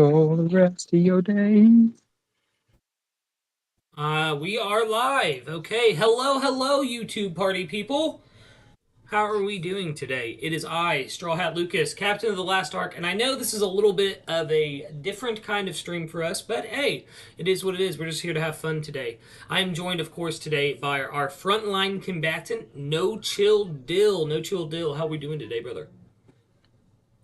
for the rest of your days. We are live. Okay, hello, YouTube party people. How are we doing today? It is I, Straw Hat Lucas, Captain of the Last Ark, and I know this is a little bit of a different kind of stream for us, but hey, it is what it is. We're just here to have fun today. I am joined, of course, today by our frontline combatant, NoChillDill. NoChillDill, how are we doing today, brother?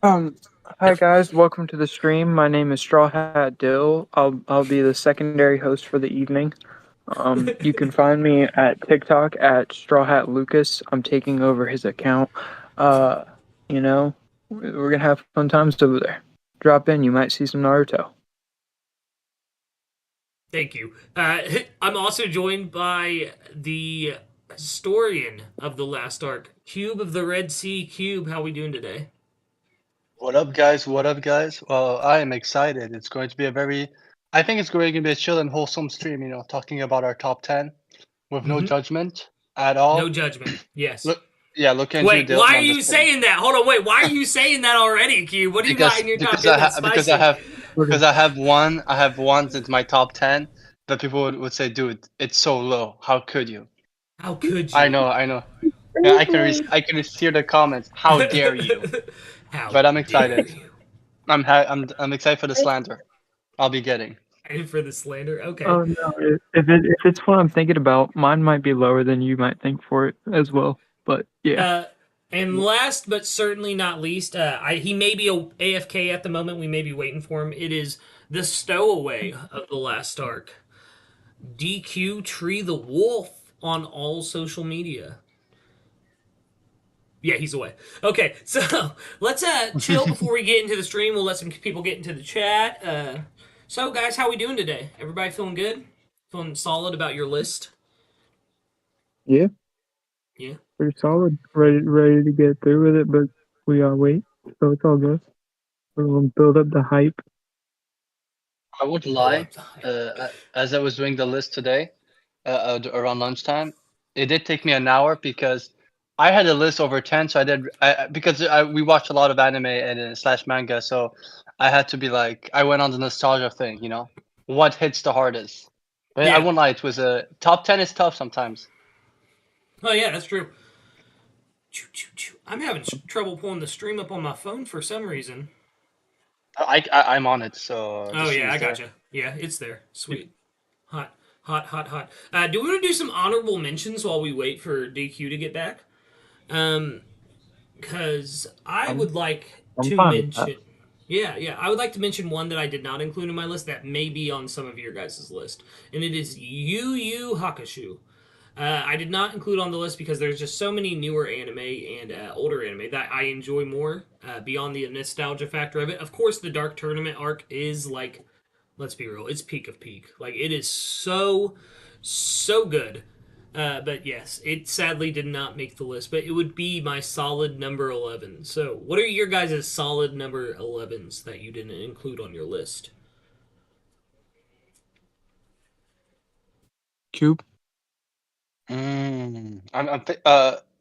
Um, Hi guys, welcome to the stream. My name is Straw Hat Dill. I'll be the secondary host for the evening. You can find me at TikTok at Straw Hat Lucas. I'm taking over his account. Uh, we're gonna have fun times over there. Drop in, you might see some Naruto. Thank you. I'm also joined by the historian of the Last Ark, Cube of the Red Sea. Cube, how are we doing today? What up, guys? What up, guys? Well, I am excited. It's going to be I think it's going to be a chill and wholesome stream, talking about our top 10 with no judgment at No all. judgment. Yes. Look into Wait, Dill. why No, are I'm you just kidding. saying that? Hold on, wait. Why are you saying that already, Cube? What do you got in your top 10 that's spicy? Because I have one that's my top 10 that people would say, dude, it's so low. How could you? How could I you? know, I know. Yeah, I can hear the comments. How dare you? How But I'm dare excited. you? I'm excited for the slander I'll be getting. And for the slander? Okay. Oh no, if it's what I'm thinking about, mine might be lower than you might think for it as well. But yeah. Uh, and last but certainly not least, he may be AFK at the moment. We may be waiting for him. It is the Stowaway of the Last Ark. DQ TreeTheWolf on all social media. Yeah, he's away. Okay, so let's chill before we get into the stream. We'll let some people get into the chat. So guys, how we doing today? Everybody feeling good? Feeling solid about your list? Yeah. Yeah. Pretty solid. Ready to get through with it, but we gotta wait. So it's all good. We're gonna build up the hype. I would lie. As I was doing the list today, around lunchtime, it did take me an hour because I had a list over 10. So we watched a lot of anime and slash manga, so I had to be like, I went on the nostalgia thing, what hits the hardest. But I Yeah. won't lie, it was a top 10 is tough sometimes. Oh yeah, that's true. I'm having trouble pulling the stream up on my phone for some reason. I'm on it, so the Oh yeah, I stream's there. gotcha. Yeah, it's there. Sweet. Hot. Hot, hot, hot. Do we want to do some honorable mentions while we wait for DQ to get back? Because I would like I'm to fine with that. mention. Yeah. I would like to mention one that I did not include in my list that may be on some of your guys' list, and it is Yu Yu Hakusho. I did not include on the list because there's just so many newer anime and older anime that I enjoy more beyond the nostalgia factor of it. Of course, the Dark Tournament arc is like, let's be real, it's peak of peak. Like, it is so good. But yes, it sadly did not make the list, but it would be my solid number 11. So, what are your guys' solid number 11s that you didn't include on your list? Cube.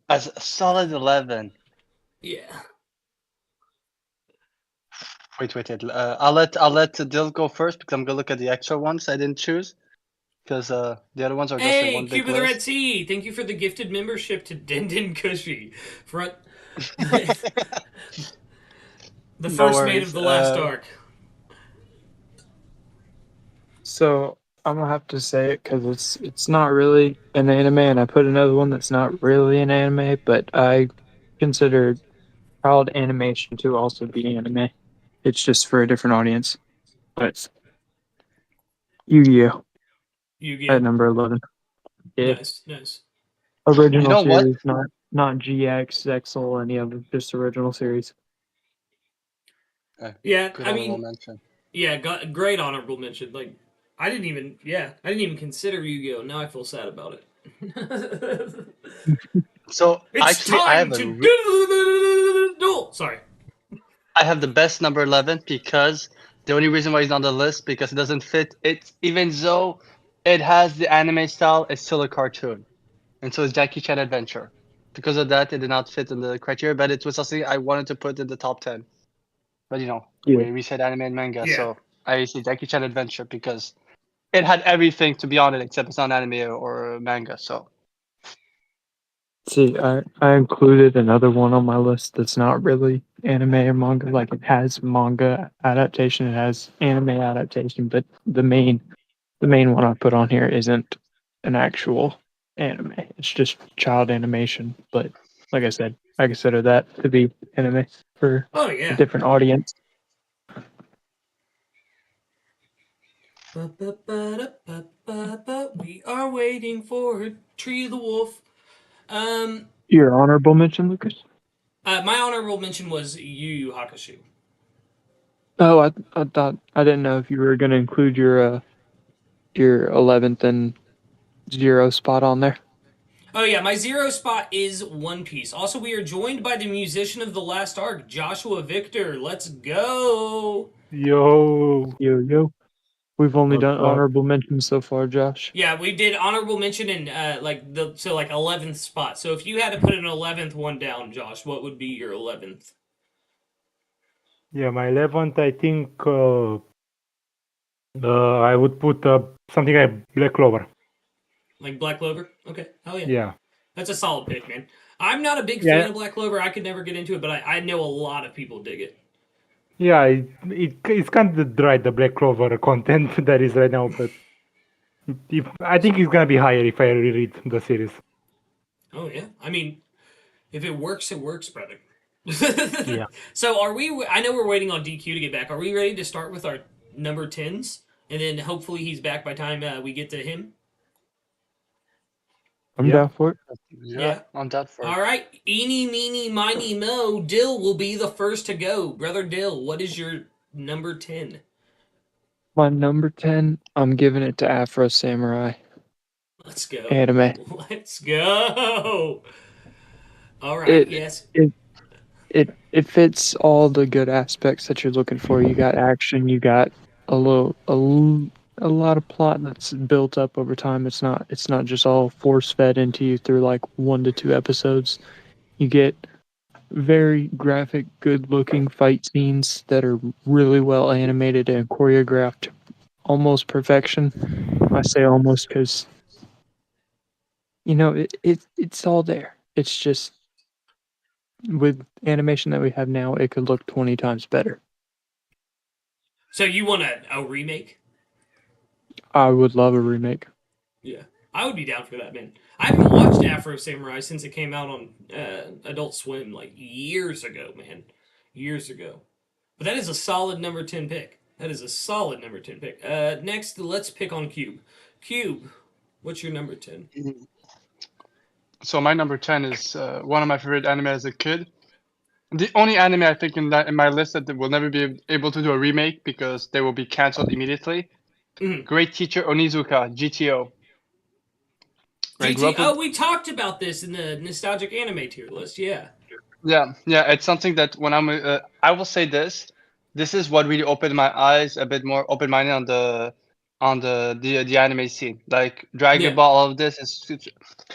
As a solid 11. Yeah. Wait. I'll let Dill go first because I'm gonna look at the extra ones I didn't choose because the other ones are just in Hey, one big Cube of the Red list. Sea! Thank you for the gifted membership to Dindin Kushi. Front. The No first mate of worries. the last arc. So I'm gonna have to say it because it's not really an anime, and I put another one that's not really an anime, but I consider child animation to also be anime. It's just for a different audience. But Yu-Gi-Oh at Yu-Gi-Oh. number 11. Yeah, Nice. You original know what? series, not GX, Zexel, any of them, just original series. Yeah, Good I honorable mean, mention. yeah, great honorable mention. Like, I didn't even consider Yu-Gi-Oh. Now I feel sad about it. So It's actually, I have time to duel. Sorry. I have the best number 11 because the only reason why he's on the list because it doesn't fit. It even though it has the anime style, it's still a cartoon, and so is Jackie Chan Adventure. Because of that, it did not fit in the criteria, but it was something I wanted to put in the top 10. But Yeah. we said anime and manga, Yeah. so I see Jackie Chan Adventure because it had everything to be on it except it's not anime or manga. So See, I included another one on my list that's not really anime or manga. Like it has manga adaptation, it has anime adaptation, but the main one I put on here isn't an actual anime. It's just child animation. But like I said, I consider that to be anime for Oh a yeah. different audience. We are waiting for TreeTheWolf. Your honorable mention, Lucas? My honorable mention was Yu Yu Hakusho. Oh, I thought I didn't know if you were going to include your 11th and 0 spot on there. Oh yeah, my 0 spot is One Piece. Also, we are joined by the musician of the last arc, Joshua Vykthor. Let's go. Yo, Yo yo. We've only what's done up? honorable mentions so far, Josh. Yeah, we did honorable mention in like 11th spot. So if you had to put an 11th one down, Josh, what would be your 11th? Yeah, my 11th, I think I would put something like Black Clover. Like Black Clover? Okay, hell yeah. Yeah, That's a solid pick, man. I'm not a big fan yeah, of Black Clover. I could never get into it, but I know a lot of people dig it. yeah. It's kind of dry, the Black Clover content that is right now, but I think it's gonna be higher if I reread the series. Oh yeah, I mean, if it works, brother. Yeah, So are we? I know we're waiting on DQ to get back. Are we ready to start with our number 10s, and then hopefully he's back by time we get to him? I'm yeah. down for it. yeah, I'm down for All it. right. Eeny, meeny, miny, mo. Dill will be the first to go. Brother Dill, what is your number 10? My number 10, I'm giving it to Afro Samurai Let's go. anime. Let's go. All right. It Yes. it it fits all the good aspects that you're looking for. You got action, you got a lot of plot that's built up over time. It's not just all force fed into you through like 1 to 2 episodes. You get very graphic, good looking fight scenes that are really well animated and choreographed to almost perfection. I say almost because it's all there. It's just with animation that we have now, it could look 20 times better. So you want a remake? I would love a remake. Yeah. I would be down for that, man. I haven't watched Afro Samurai since it came out on Adult Swim like years ago, man. Years ago. But that is a solid number 10 pick. That is a solid number 10 pick. Next, let's pick on Cube. Cube, what's your number 10? So my number 10 is one of my favorite anime as a kid. The only anime I think in my list that will never be able to do a remake because they will be canceled immediately. Mhm. Great Teacher Onizuka, GTO. I grew GT. up Oh, with we talked about this in the nostalgic anime tier list. Yeah. yeah. It's something that when I will say this. This is what really opened my eyes a bit more open minded on the anime scene. Like Dragon Yeah. Ball, all of this is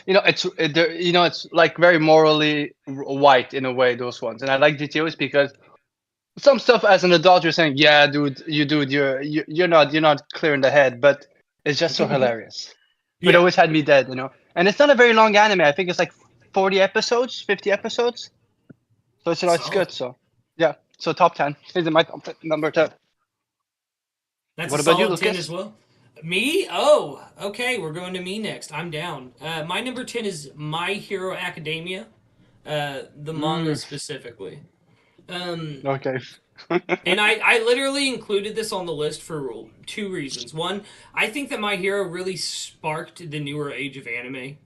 it's like very morally white in a way, those ones. And I like GTOs because some stuff as an adult you're saying, yeah, dude, you're not clear in the head, but it's just so hilarious. It Yeah. always had me dead, And it's not a very long anime. I think it's like 40 episodes, 50 episodes. So it's Solid. good. So yeah. So top 10. Here's my top 10, number 10. That's a What about you, solid 10 as Lucas? well. Me? Oh, okay. We're going to me next. I'm down. My number 10 is My Hero Academia, the manga specifically. Um, Okay. and I literally included this on the list for two reasons. One, I think that My Hero really sparked the newer age of anime.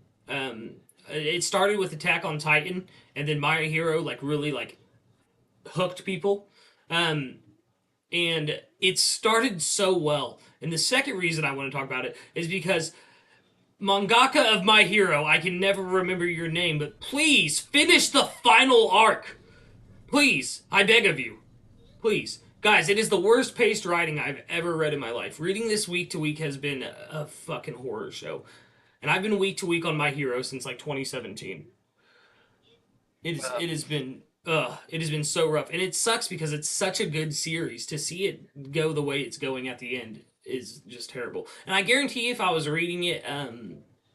It started with Attack on Titan, and then My Hero really hooked people. Um, and it started so well. And the second reason I want to talk about it is because mangaka of My Hero, I can never remember your name, but please finish the final arc. Please, I beg of you. Please. Guys, it is the worst paced writing I've ever read in my life. Reading this week to week has been a fucking horror show. And I've been week to week on My Hero since like 2017. It has been it has been so rough, and it sucks because it's such a good series. To see it go the way it's going at the end is just terrible. And I guarantee if I was reading it,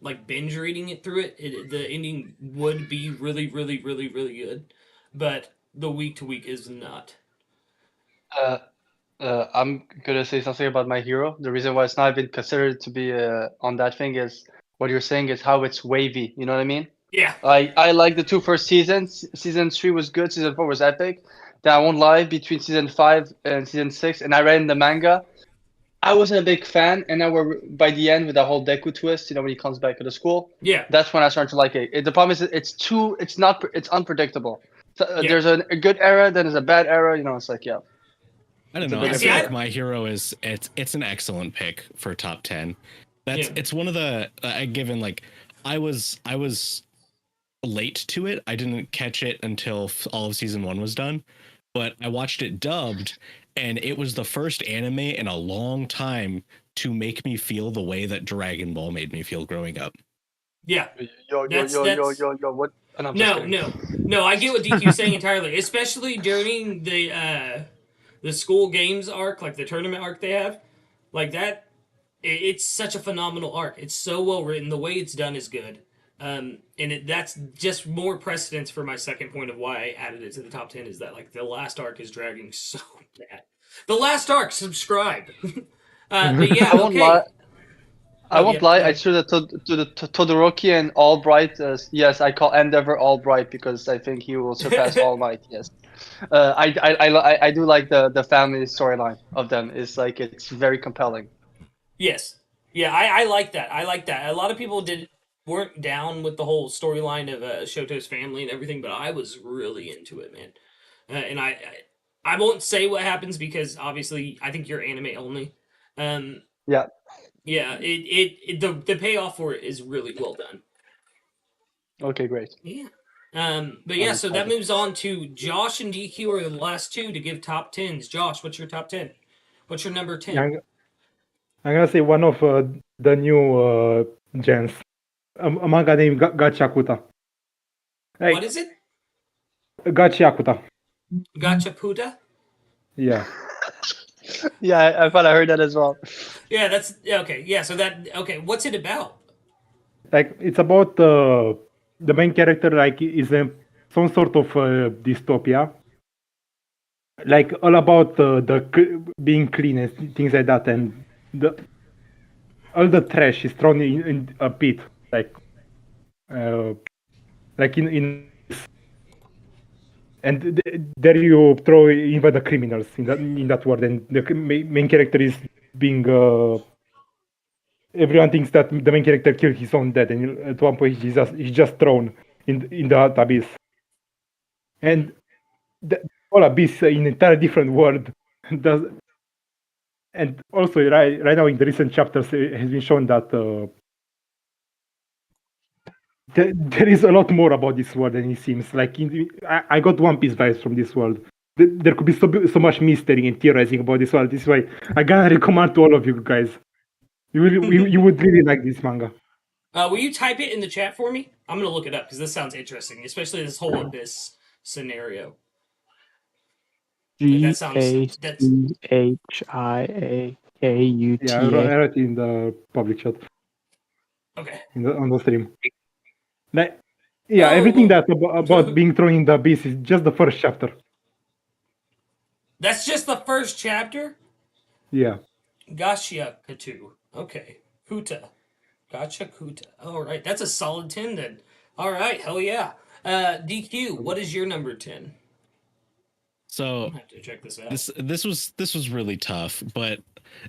like binge reading it through the ending would be really, really, really, really good. But the week to week is not. I'm gonna say something about my hero. The reason why it's not been considered to be on that thing is what you're saying is how it's wavy. You know what I mean? Yeah, I like the two first seasons. Season 3 was good. Season 4 was epic. Then I won't lie, between season 5 and season 6, and I read in the manga. I wasn't a big fan, and now we're by the end with the whole Deku twist. You know, when he comes back to the school. yeah, That's when I started to like it. The problem is it's unpredictable. So, Yeah. There's a good era, then there's a bad era. You know, it's like yeah. I don't It's a know. bit I of feel a- like My Hero is it's an excellent pick for top 10. Yeah. It's one of the given like I was late to it. I didn't catch it until all of season 1 was done, but I watched it dubbed, and it was the first anime in a long time to make me feel the way that Dragon Ball made me feel growing up. yeah. Yo. What? And I'm just kidding. No. I get what DQ's saying entirely, especially during the school games arc, like the tournament arc they have, like that. It's such a phenomenal arc. It's so well written. The way it's done is good. That's just more precedence for my second point of why I added it to the top 10 is that like the last arc is dragging so bad. The last arc, subscribe. But yeah, I won't okay. lie. I Oh, won't yeah, lie. go I ahead. threw the Todoroki and Albright. Yes, I call Endeavor Albright because I think he will surpass All Might. Yes, I do like the family storyline of them. It's like it's very compelling. Yes. Yeah, I like that. I like that. A lot of people weren't down with the whole storyline of Shoto's family and everything, but I was really into it, man. And I won't say what happens because obviously I think you're anime only. Um, Yeah. yeah, the payoff for it is really well done. Okay, great. Yeah. But yeah, so that moves on to Josh and DQ are the last two to give top 10s. Josh, what's your top 10? What's your number 10? I'm gonna say one of the new gens, a manga named Gachakuta. What is it? Gachakuta. Gachaputa? Yeah. Yeah, I thought I heard that as well. Yeah, that's okay. Yeah, so what's it about? Like it's about the main character like is some sort of dystopia, like all about being clean and things like that, and all the trash is thrown in a pit, like in and there you throw even the criminals in that world, and the main character is being everyone thinks that the main character killed his own dad, and at one point he's just thrown in the abyss, and the whole abyss in an entirely different world does. And also right now in the recent chapters it has been shown that there is a lot more about this world than it seems. Like I got One Piece vibes from this world. There could be so much mystery and theorizing about this world. This is why I gotta recommend to all of you guys. You would really like this manga. Will you type it in the chat for me? I'm gonna look it up because this sounds interesting, especially this whole abyss scenario. That sounds that's GACHIAKUTA. Yeah, I wrote it in the public chat okay. on the stream. Like, yeah, everything that about being thrown in the abyss is just the first chapter. That's just the first chapter? Yeah. Gachiakatu. Okay. Kuta. Gachakuta. Alright, that's a solid 10 then. Alright, hell yeah. DQ, what is your number 10? So I'll have to check this out. this was really tough, but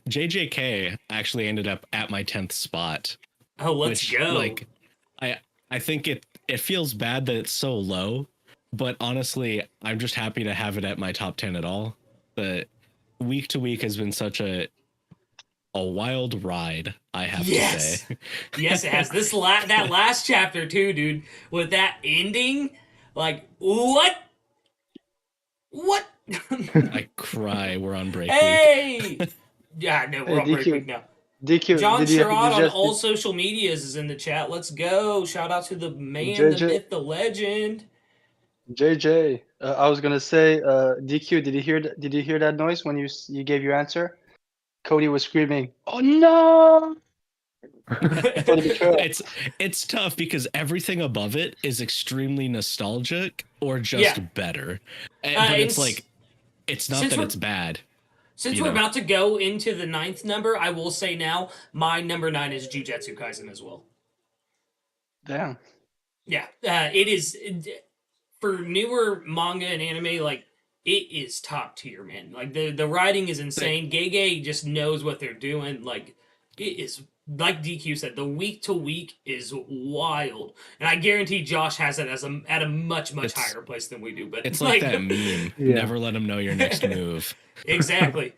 JJK actually ended up at my 10th spot. Oh, let's go. Like I think it feels bad that it's so low, but honestly, I'm just happy to have it at my top 10 at all. The week to week has been such a wild ride, I have to say. Yes, it has. That last chapter too, dude, with that ending, like what? I cry. We're on break Hey! week. Yeah, no, we're on break DQ. week now. DQ. John did you Sherrod on just- all social medias is in the chat. Let's go. Shout out to the man, the JJ. myth, the legend. JJ, I was gonna say, DQ. Did you hear that noise when you gave your answer? Cody was screaming, "Oh no!" for the betrayal. It's tough because everything above it is extremely nostalgic or just Yeah. better. But and it's like it's not since that we're- it's bad. Since You we're know. about to go into the 9th number, I will say now, my number 9 is Jujutsu Kaisen as well. Damn. Yeah, it is for newer manga and anime. Like it is top tier, man. Like the writing is insane. Gege just knows what they're doing. Like it is. Like DQ said, the week to week is wild, and I guarantee Josh has it as at a much higher place than we do. But It's like that meme. Yeah. Never let them know your next move. Exactly.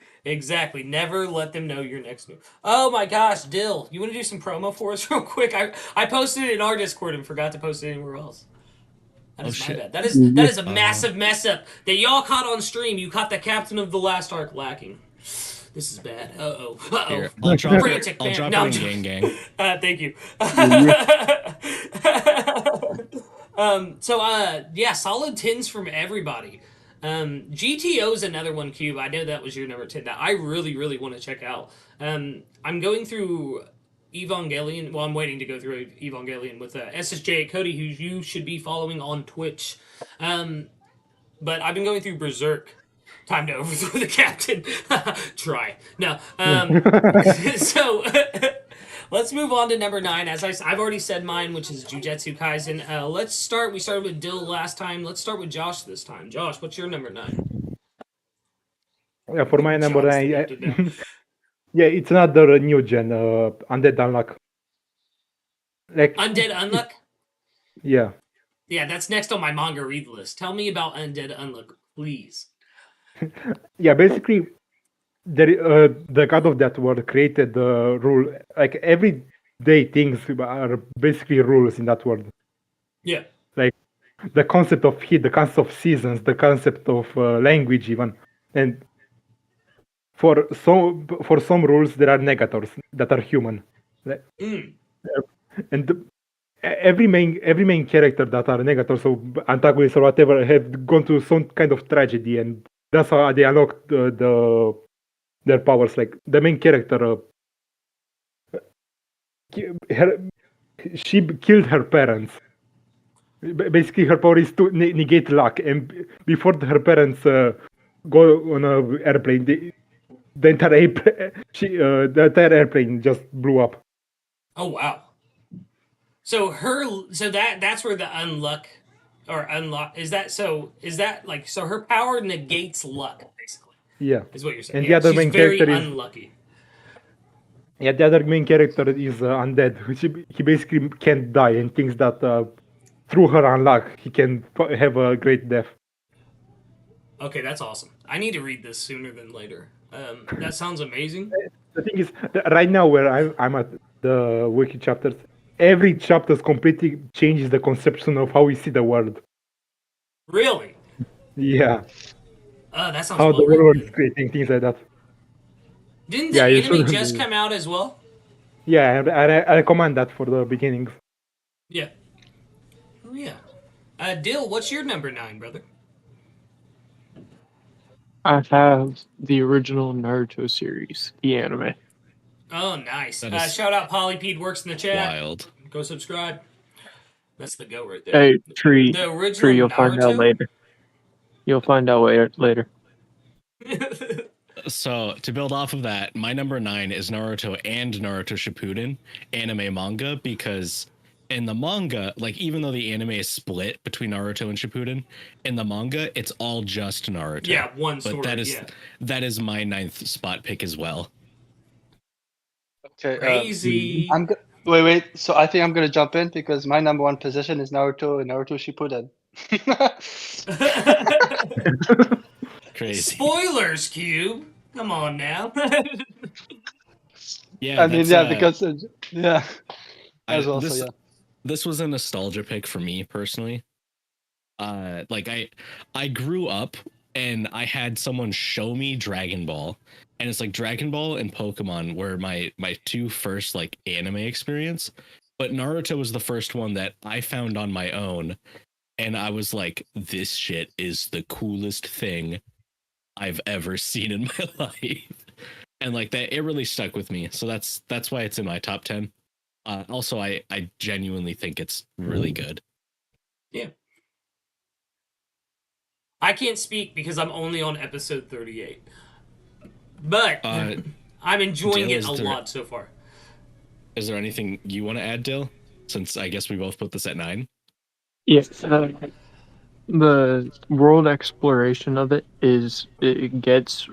Never let them know your next move. Oh my gosh, Dill, you want to do some promo for us real quick? I posted it in our Discord and forgot to post it anywhere else. That is my shit. bad. That is a massive mess up that y'all caught on stream. You caught the captain of the last arc lacking. This is bad. Here, I'll drop Frantic it. I'll man. drop No, it in gang gang. thank you. Yeah, solid 10s from everybody. GTO is another one, Cube. I know that was your number 10 that I really want to check out. I'm going through Evangelion. Well, I'm waiting to go through Evangelion with SSJ Cody, who you should be following on Twitch. But I've been going through Berserk. Time to overthrow the captain. Try. No. So let's move on to number 9. As I've already said mine, which is Jujutsu Kaisen. Let's start. We started with Dill last time. Let's start with Josh this time. Josh, what's your number 9? Yeah, for my number John's 9, thinking now. yeah, it's another new gen, Undead Unluck. Like, Undead Unluck? yeah. Yeah, that's next on my manga read list. Tell me about Undead Unluck, please. Yeah, basically, the god of that world created the rule. Like everyday things are basically rules in that world. Yeah. Like the concept of heat, the concept of seasons, the concept of language, even. And for some rules, there are negators that are human. And every main character that are negators or antagonists or whatever have gone through some kind of tragedy, and that's how they unlock their powers. Like the main character, she killed her parents. Basically, her power is to negate luck, and before her parents go on an airplane, the entire airplane just blew up. Oh wow. So that's where the unluck or unlock is that like so her power negates luck basically. Yeah. Is what you're saying. And Yeah, the other she's main very character is unlucky. Yeah, the other main character is undead. He basically can't die and thinks that through her unluck he can have a great death. Okay, that's awesome. I need to read this sooner than later. That sounds amazing. The thing is, right now where I'm at the wiki chapters, every chapter completely changes the conception of how we see the world. Really? Yeah. That sounds How the well world written. is creating things like that. Didn't the Yeah, you anime shouldn't just do- come out as well? Yeah, I recommend that for the beginnings. Yeah. Oh yeah. Dill, what's your number 9, brother? I have the original Naruto series, the anime. Oh, nice. That is Shout out Polypede works in the chat. Wild. Go subscribe. That's the go right there. Hey, Tree, The original you'll find out Naruto? later. You'll find out later. So to build off of that, my number 9 is Naruto and Naruto Shippuden anime manga, because in the manga, like even though the anime is split between Naruto and Shippuden, in the manga it's all just Naruto. Yeah, one But story. that is my 9th spot pick as well. Okay. Crazy. Wait. So I think I'm gonna jump in because my number 1 position is Naruto and Naruto Shippuden. Crazy. Spoilers, Cube. Come on now. Yeah, I mean, that's, because yeah. As well, this, so yeah. This was a nostalgia pick for me personally. Like I grew up and I had someone show me Dragon Ball, and it's like Dragon Ball and Pokemon were my 2 first like anime experience, but Naruto was the first one that I found on my own, and I was like, this shit is the coolest thing I've ever seen in my life. And like that, it really stuck with me. So that's why it's in my top 10. Also, I genuinely think it's really good. Yeah. I can't speak because I'm only on episode 38. But I'm enjoying Dill, it a is there- lot so far. Is there anything you want to add, Dill? Since I guess we both put this at 9. Yes, the world exploration of it gets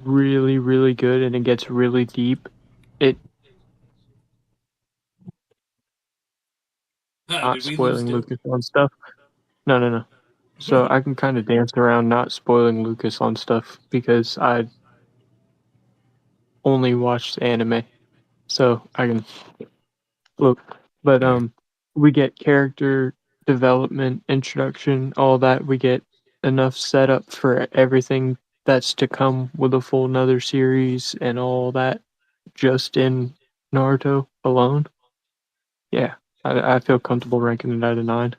really, really good and it gets really deep. It not Did we lose spoiling Dill? Lucas on stuff. No. So I can kind of dance around not spoiling Lucas on stuff because I only watched anime, so I can look. But we get character development, introduction, all that. We get enough setup for everything that's to come with a full another series and all that just in Naruto alone. Yeah, I feel comfortable ranking it at a 9.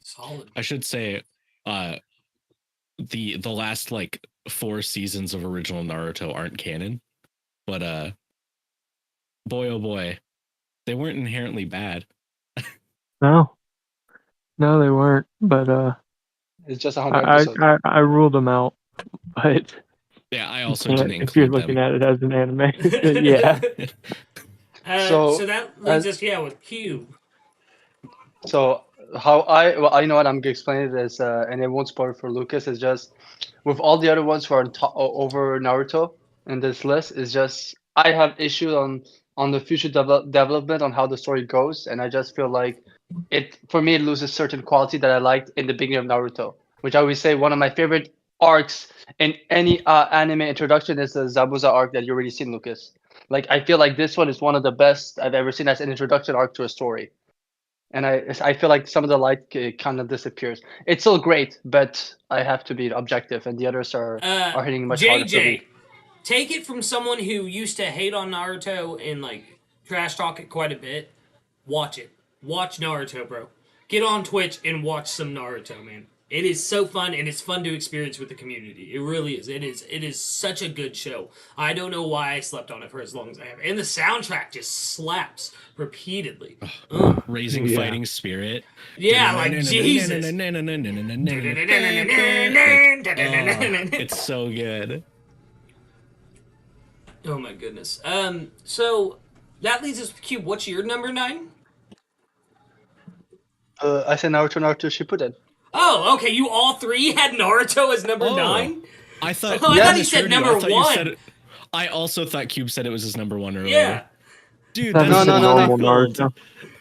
Solid. I should say, the last like 4 seasons of original Naruto aren't canon, but boy oh boy, they weren't inherently bad. No, they weren't. But It's just 100 episodes. I ruled them out. But Yeah, I you also can't didn't if you're include looking them. at it as an anime. Yeah. So that leaves us, with Cube. So I know what I'm gonna explain it as, and it won't spoil for Lucas. Is just with all the other ones who are over Naruto in this list. Is just I have issues on the future development on how the story goes, and I just feel like it for me it loses certain quality that I liked in the beginning of Naruto, which I always say one of my favorite arcs in any anime introduction is the Zabuza arc that you already seen, Lucas. Like I feel like this one is one of the best I've ever seen as an introduction arc to a story. And I feel like some of the light kind of disappears. It's still great, but I have to be objective, and the others are hitting much harder for me. JJ, take it from someone who used to hate on Naruto and like trash talk it quite a bit. Watch it. Watch Naruto, bro. Get on Twitch and watch some Naruto, man. It is so fun, and it's fun to experience with the community. It really is. It is such a good show. I don't know why I slept on it for as long as I have. And the soundtrack just slaps repeatedly. Raising fighting spirit. Yeah, like Jesus. It's so good. Oh my goodness. So that leads us to Cube. What's your number 9? I said Naruto Shippuden. Oh, okay. You all three had Naruto as number 9? I thought. I thought he said number 1. I also thought Cube said it was his number 1 earlier. Yeah. Dude, That's that's normal wild. Naruto.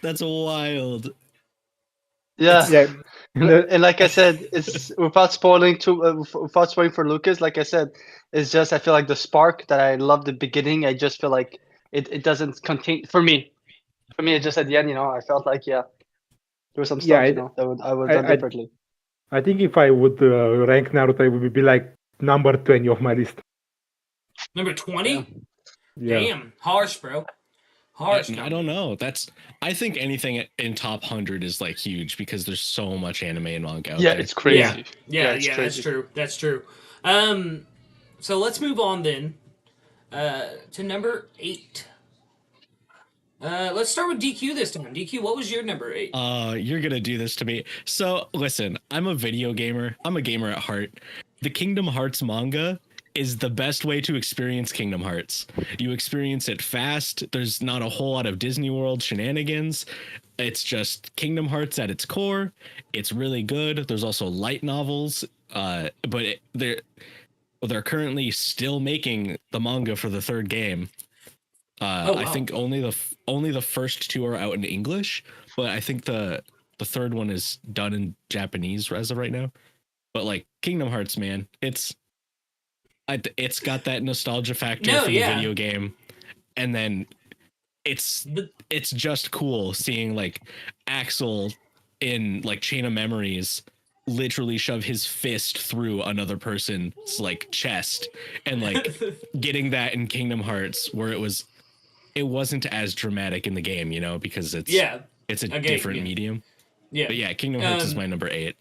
That's wild. Yeah. And like I said, it's without spoiling for Lucas. Like I said, it's just I feel like the spark that I loved the beginning. I just feel like it doesn't contain for me. For me, it's just at the end. I felt like there was some stuff that I would done differently. I think if I would rank Naruto, it would be like number 20 of my list. Number 20? Yeah. Damn. Harsh, bro. Harsh. I don't know. I think anything in top 100 is like huge because there's so much anime and manga out there. It's crazy. Yeah, it's crazy. that's true. That's true. So let's move on then to number 8. Let's start with DQ this time. DQ, what was your number 8? You're gonna do this to me. So listen, I'm a video gamer. I'm a gamer at heart. The Kingdom Hearts manga is the best way to experience Kingdom Hearts. You experience it fast. There's not a whole lot of Disney World shenanigans. It's just Kingdom Hearts at its core. It's really good. There's also light novels, but they're currently still making the manga for the 3rd game. I think only the first 2 are out in English, but I think the 3rd one is done in Japanese as of right now. But like Kingdom Hearts, man, it's got that nostalgia factor from the video game, and then it's just cool seeing like Axel in like Chain of Memories literally shove his fist through another person's like chest, and like getting that in Kingdom Hearts where it wasn't as dramatic in the game, because it's a different medium. Yeah. But yeah, Kingdom Hearts is my number 8.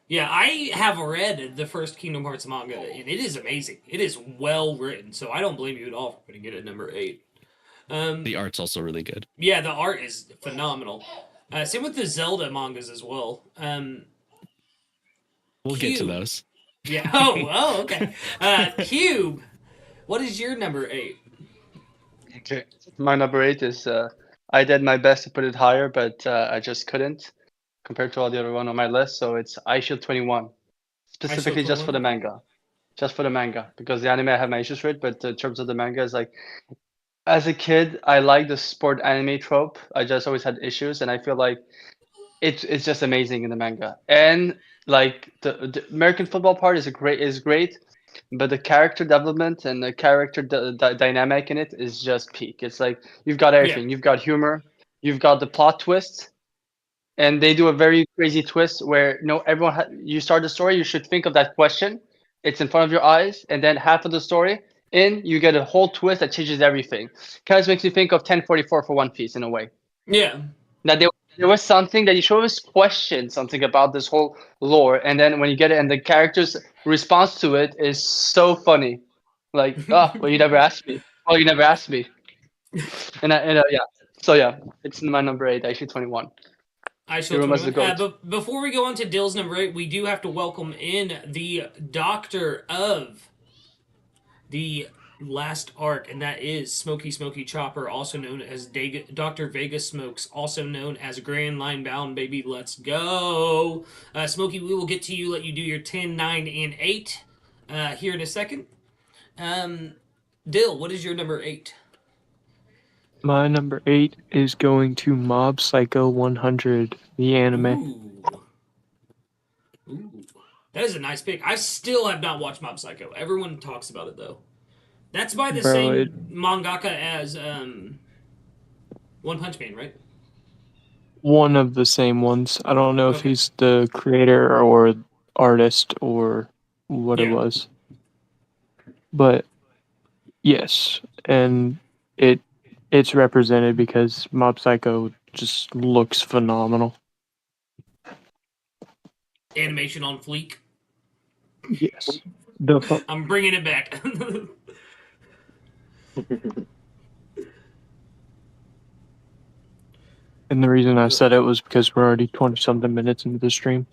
Yeah, I have read the first Kingdom Hearts manga, and it is amazing. It is well written, so I don't blame you at all for putting it at number 8. The art's also really good. Yeah, the art is phenomenal. Same with the Zelda mangas as well. We'll get to Cube. those. Yeah. Oh, okay. Cube, what is your number 8? Okay. My number 8 is I did my best to put it higher, but I just couldn't compared to all the other one on my list. So it's iShield 21, specifically just for the manga, because the anime I have my issues with. But in terms of the manga, is like as a kid I like the sport anime trope. I just always had issues, and I feel like it's just amazing in the manga. And like the American football part is great, but the character development and the character dynamic in it is just peak. It's like you've got everything. Yeah. You've got humor, you've got the plot twist, and they do a very crazy twist where you start the story, you should think of that question. It's in front of your eyes, and then half of the story you get a whole twist that changes everything. Kind of makes you think of 1044 for One Piece in a way. Yeah. That there was something that you should always question something about this whole lore, and then when you get it, and the character's response to it is so funny, like, oh, well, you never asked me. Well, you never asked me. Yeah. So yeah, it's my number 8, actually 21. But before we go on to Dill's number 8, we do have to welcome in the doctor of the last arc, and that is Smokey Chopper, also known as Dr. Vegas Smokes, also known as Grand Line Bound, baby. Let's go. Smokey, we will get to you, let you do your 10, 9, and 8 here in a second. Dill, what is your number 8? My number 8 is going to Mob Psycho 100, the anime. Ooh. That is a nice pick. I still have not watched Mob Psycho. Everyone talks about it, though. That's by the same mangaka as One Punch Man, right? One of the same ones. I don't know if he's the creator or artist or what it was. But yes, and it's represented because Mob Psycho just looks phenomenal. Animation on fleek. Yes. I'm bringing it back. And the reason I said it was because we're already 20-something minutes into the stream.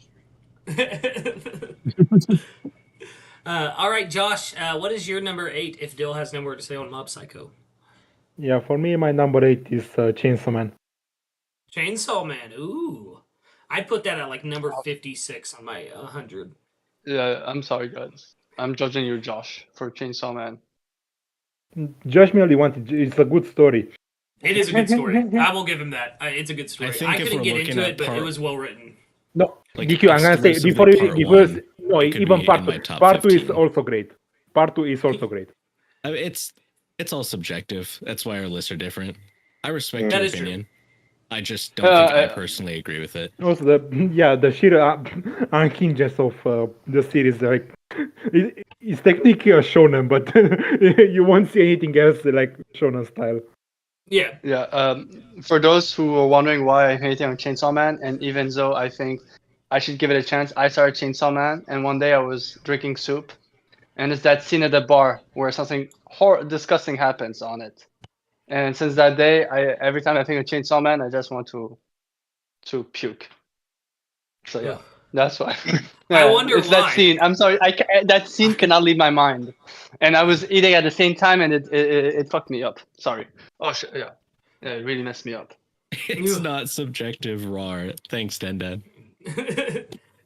All right, Josh, what is your number 8 if Dill has nowhere to say on Mob Psycho? Yeah, for me, my number 8 is Chainsaw Man. Chainsaw Man, ooh. I'd put that at like number 56 on my 100. Yeah, I'm sorry, guys. I'm judging you, Josh, for Chainsaw Man. Judge me all you want. It's a good story. It is a good story. I will give him that. It's a good story. I couldn't get into it, but it was well written. No, Like, DQ, I'm gonna say before even part 2 is also great. Part 2 is also great. I mean, it's all subjective. That's why our lists are different. I respect your opinion. I just don't think I personally agree with it. Also, the sheer unhingedness of the series, like it's technically a shonen, but you won't see anything else like shonen style. Yeah. Yeah. For those who were wondering why I'm hating on Chainsaw Man, and even though I think I should give it a chance, I started Chainsaw Man, and one day I was drinking soup, and it's that scene at the bar where something disgusting happens on it. And since that day, every time I think of Chainsaw Man, I just want to puke. So yeah, that's why. I wonder it's why. That scene. I'm sorry, that scene cannot leave my mind. And I was eating at the same time, and it fucked me up. Sorry. Oh shit. Yeah, it really messed me up. It's not subjective, Rar. Thanks, Dendan.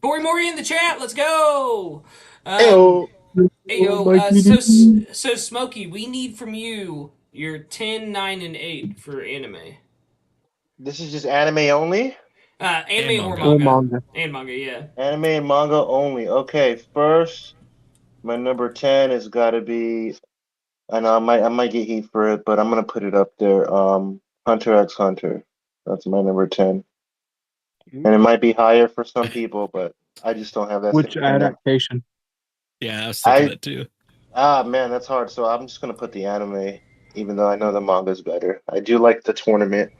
Mori in the chat. Let's go. Heyo. So Smokey, we need from you your 10, 9, and 8 for anime. This is just anime only? Anime or manga. And manga, yeah. Anime and manga only. Okay, first, my number 10 has got to be, I know I might get heat for it, but I'm gonna put it up there. Hunter x Hunter. That's my number 10. And it might be higher for some people, but I just don't have that. Which adaptation? Yeah, I was thinking that too. Ah, man, that's hard. So I'm just gonna put the anime, even though I know the manga's better. I do like the tournament,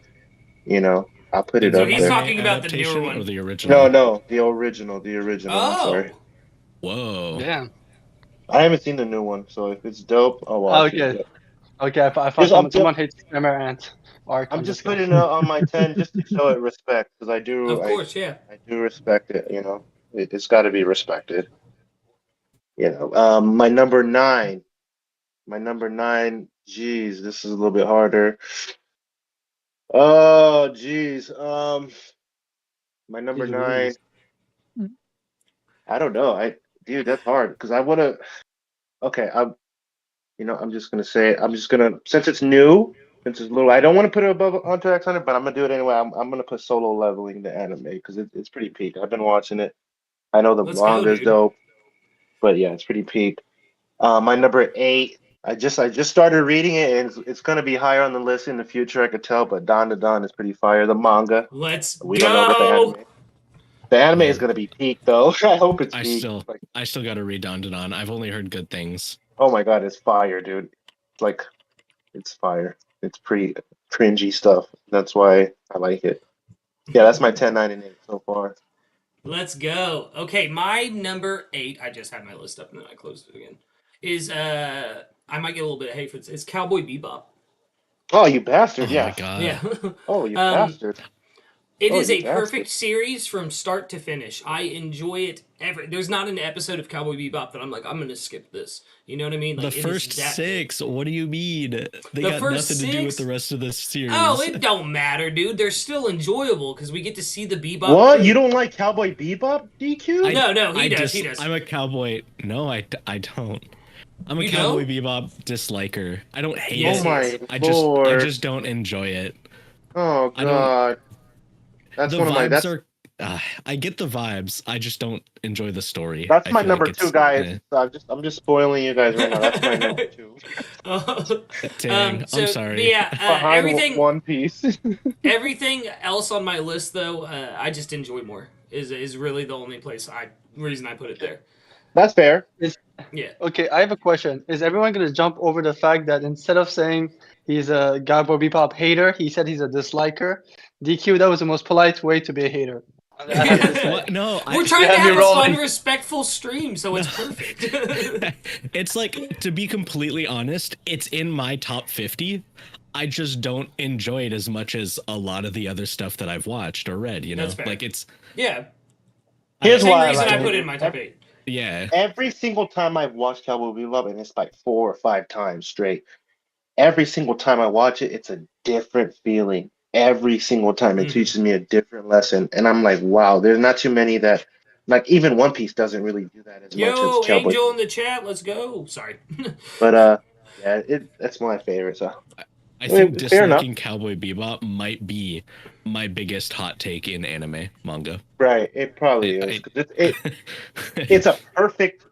you know. I'll put it So up he's there. talking about the newer Adaptation one. or the original? No, the original. The original. I'm sorry. Oh, Whoa. Damn. I haven't seen the new one, so if it's dope, I'll watch Okay. it. Okay, I thought Just, I'm, someone hates Amaranth arc. I'm just kidding. putting it on my 10 just to show it respect because I do. of course, yeah. I do respect it. You know, it's got to be respected. You know, my number 9. My number 9. Geez, this is a little bit harder. Oh, geez. My number Jeez 9. Louise. I don't know. Dude, that's hard because I want to. Okay, I'm just gonna say it. I'm just gonna since it's new, since it's little. I don't want to put it above Hunter X Hunter, but I'm gonna do it anyway. I'm gonna put Solo Leveling the anime because it's pretty peak. I've been watching it. I know the Let's go, manga is dude. dope, but yeah, it's pretty peak. My number 8. I just started reading it, and it's gonna be higher on the list in the future. I could tell, but Dawn to Dawn is pretty fire. The manga. Let's We don't know what the go. anime. The anime is gonna be peak though. I hope it's peak. I still got to read Dawn to Dawn. I've only heard good things. Oh my god, it's fire, dude. It's fire. It's pretty cringy stuff. That's why I like it. Yeah, that's my 10, 9, and 8 so far. Let's go. Okay, my number 8. I just had my list up and then I closed it again. Is I might get a little bit of hate for this. It's Cowboy Bebop. Oh, you bastard! Oh Yeah. my god. Yeah. Oh, you bastard! It Oh, is you a bastard. perfect series from start to finish. I enjoy it there's not an episode of Cowboy Bebop that I'm like, I'm gonna skip this. You know what I mean? Like, The it is first that 6, what do you mean? They The got first nothing to do with 6? the rest of the series. Oh, it don't matter, dude. They're still enjoyable because we get to see the Bebop. What? crew. You don't like Cowboy Bebop, DQ? No, he does. He does. I'm a cowboy. No, I don't. I'm a You Cowboy don't? Bebop disliker. I don't hate Yes, it. Oh my I lord! just don't enjoy it. Oh I don't- god! That's The one of my. vibes That's are. I get the vibes. I just don't enjoy the story. that's I my feel number like 2, it's, guys. I'm just spoiling you guys right now. That's my number 2. Dang, So, I'm sorry. but yeah, Behind everything. One Piece. Everything else on my list, though, I just enjoy more. Is really the only reason I put it there. That's fair. Yeah. Okay, I have a question. Is everyone gonna jump over the fact that instead of saying he's a Cowboy Bebop hater, he said he's a disliker? DQ, that was the most polite way to be a hater. I have to say. What? No, We're trying you to have me have a fun, rolling. respectful stream, so it's perfect. It's like, to be completely honest, it's in my top 50. I just don't enjoy it as much as a lot of the other stuff that I've watched or read, you know? That's fair. Like, it's, Yeah. Here's Same why I reason like I it. put it in my top 8. yeah. Every single time I've watched Cowboy Bebop, and it's like 4 or 5 times straight. Every single time I watch it, it's a different feeling. Every single time it Mhm. teaches me a different lesson, and I'm like, wow, there's not too many that, like even One Piece doesn't really do that as much Yo, as Cowboy. Angel in the chat, let's go. Sorry. But yeah, that's my favorite. So I think fair enough. disliking Cowboy Bebop might be my biggest hot take in anime manga. Right, it probably is. 'Cause it's a perfect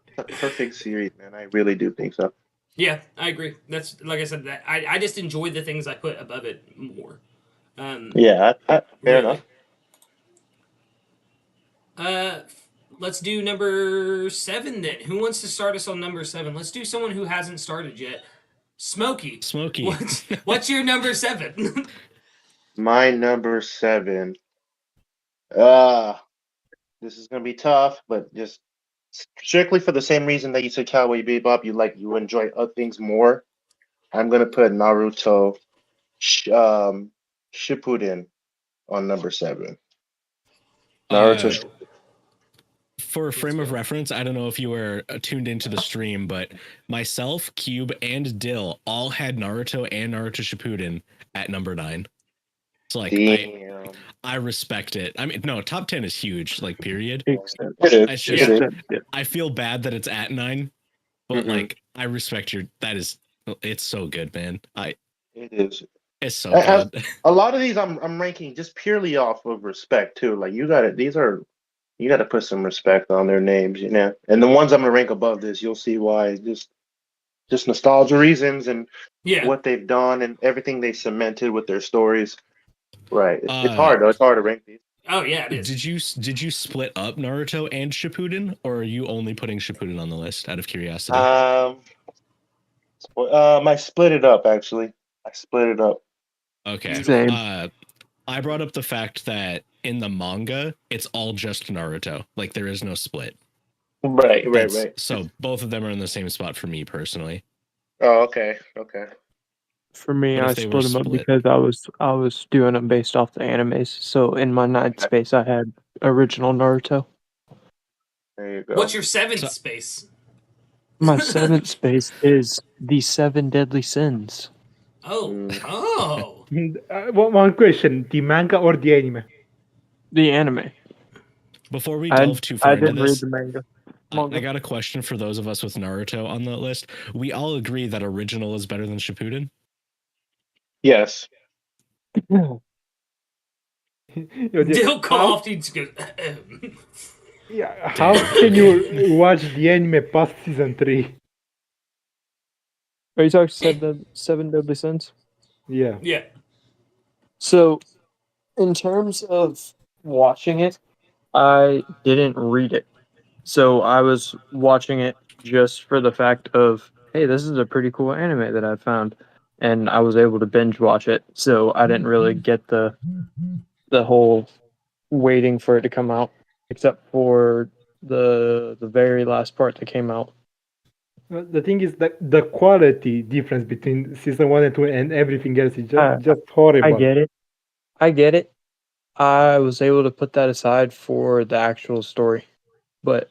series, man. I really do think so. Yeah, I agree. That's like I said. That I just enjoy the things I put above it more. Yeah, fair Really. enough. Let's do number 7 then. Who wants to start us on number 7? Let's do someone who hasn't started yet. Smokey. Smokey. What's your number 7? My number 7. This is gonna be tough, but just strictly for the same reason that you said Cowboy Bebop, you enjoy other things more. I'm gonna put Naruto Shippuden on number 7. Naruto. For a frame of reference, I don't know if you were tuned into the stream, but myself, Kube, and Dill all had Naruto and Naruto Shippuden at number 9. So like, Damn. I respect it. I mean, no, top 10 is huge, like period. It It's is. just, It is. I feel bad that it's at 9, but Mhm. like, I respect it's so good, man. It is. It's so As- good. A lot of these I'm ranking just purely off of respect too. Like you gotta put some respect on their names, you know. And the ones I'm gonna rank above this, you'll see why. Just nostalgia reasons and Yeah. what they've done and everything they cemented with their stories. Right. It's hard though. It's hard to rank these. Oh yeah, it is. Did you split up Naruto and Shippuden, or are you only putting Shippuden on the list out of curiosity? I split it up actually. I split it up. Okay. Same. I brought up the fact that in the manga, it's all just Naruto. Like there is no split. Right. So both of them are in the same spot for me personally. Oh, okay. For me, But if I they were split them up split- because I was doing them based off the animes. So in my ninth space, I had original Naruto. There you go. What's your seventh So- space? My seventh space is the seven deadly sins. Oh. One question: the manga or the anime? The anime. Before we I delve too far I into didn't read this, the manga. I got a question for those of us with Naruto on the list. We all agree that original is better than Shippuden. Yes. Dill How, coughed. He just goes. how can you watch the anime past season 3? Are you talking seven deadly sins? Yeah. Yeah. So, in terms of watching it, I didn't read it. So I was watching it just for the fact of, hey, this is a pretty cool anime that I found, and I was able to binge watch it. So I didn't really get the whole waiting for it to come out, except for the very last part that came out. The thing is that the quality difference between season 1 and 2 and everything else is just horrible. I get it. I get it. I was able to put that aside for the actual story, but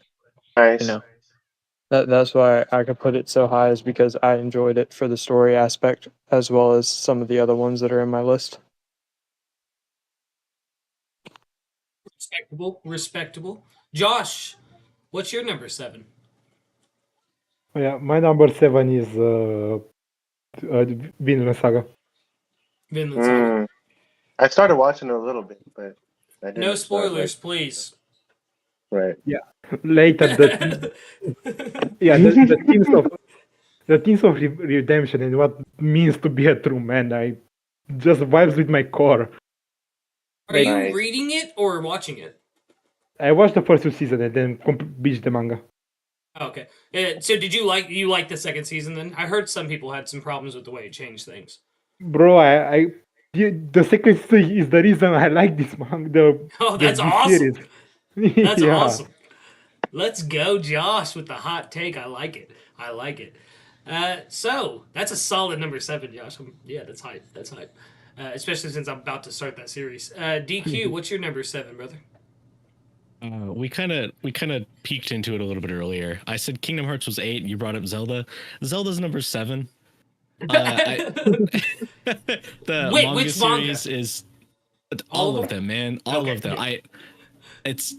Nice. you know that's why I could put it so high is because I enjoyed it for the story aspect as well as some of the other ones that are in my list. Respectable. Josh, what's your number 7? Yeah, my number 7 is Vinland Saga. Vinland Saga. I started watching it a little bit, but I didn't. No spoilers, please. Right. Later, the themes of redemption and what means to be a true man. I just vibes with my core. Are you Nice. reading it or watching it? I watched the first 2 seasons and then beached the manga. Okay. So did you like the second season then? I heard some people had some problems with the way it changed things. Bro, the second season is the reason I like this manga. Oh, that's this awesome. Series. That's Yeah. awesome. Let's go, Josh, with the hot take. I like it. So that's a solid number 7, Josh. Yeah, that's hype. Especially since I'm about to start that series. DQ, what's your number 7, brother? We kind of peeked into it a little bit earlier. I said Kingdom Hearts was 8. You brought up Zelda. Zelda's number 7. The Wait, manga which series manga? is all of them, man. All of them. Yeah. It's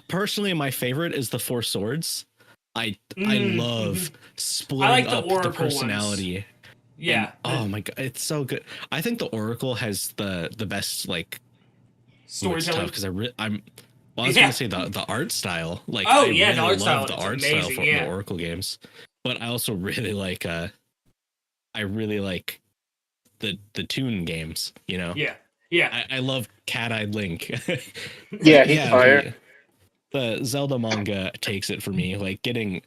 personally my favorite is the Four Swords. I love splitting the up Oracle the personality. ones. Yeah. And, oh my god, it's so good. I think the Oracle has the best like Storytelling. because I was gonna say the art style. Like Oh, I yeah, the really art style love the is art style amazing, from yeah. the Oracle games. But I also really like the Toon games, you know? Yeah. I love Cat-Eyed Link. Yeah, he's fire. The Zelda manga takes it for me. Like getting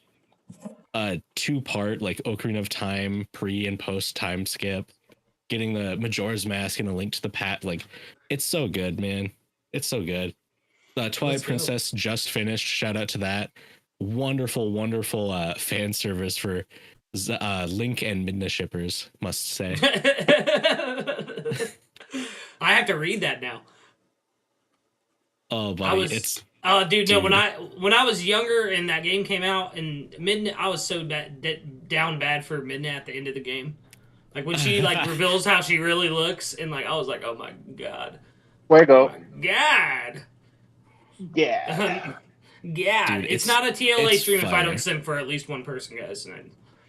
a 2-part like Ocarina of Time pre and post time skip, getting the Majora's Mask and a Link to the Past, like it's so good, man. It's so good. Twilight Princess just finished. Shout out to that. Wonderful fan service for Link and Midna shippers, must say. I have to read that now. Oh, buddy, dude. No, when I was younger and that game came out and Midna, I was so down bad for Midna at the end of the game. Like when she like reveals how she really looks, and like I was like, oh my god. Fuego. Oh my god. Yeah. Yeah, Dude, it's not a TLA stream if I fire. don't simp for at least one person, guys.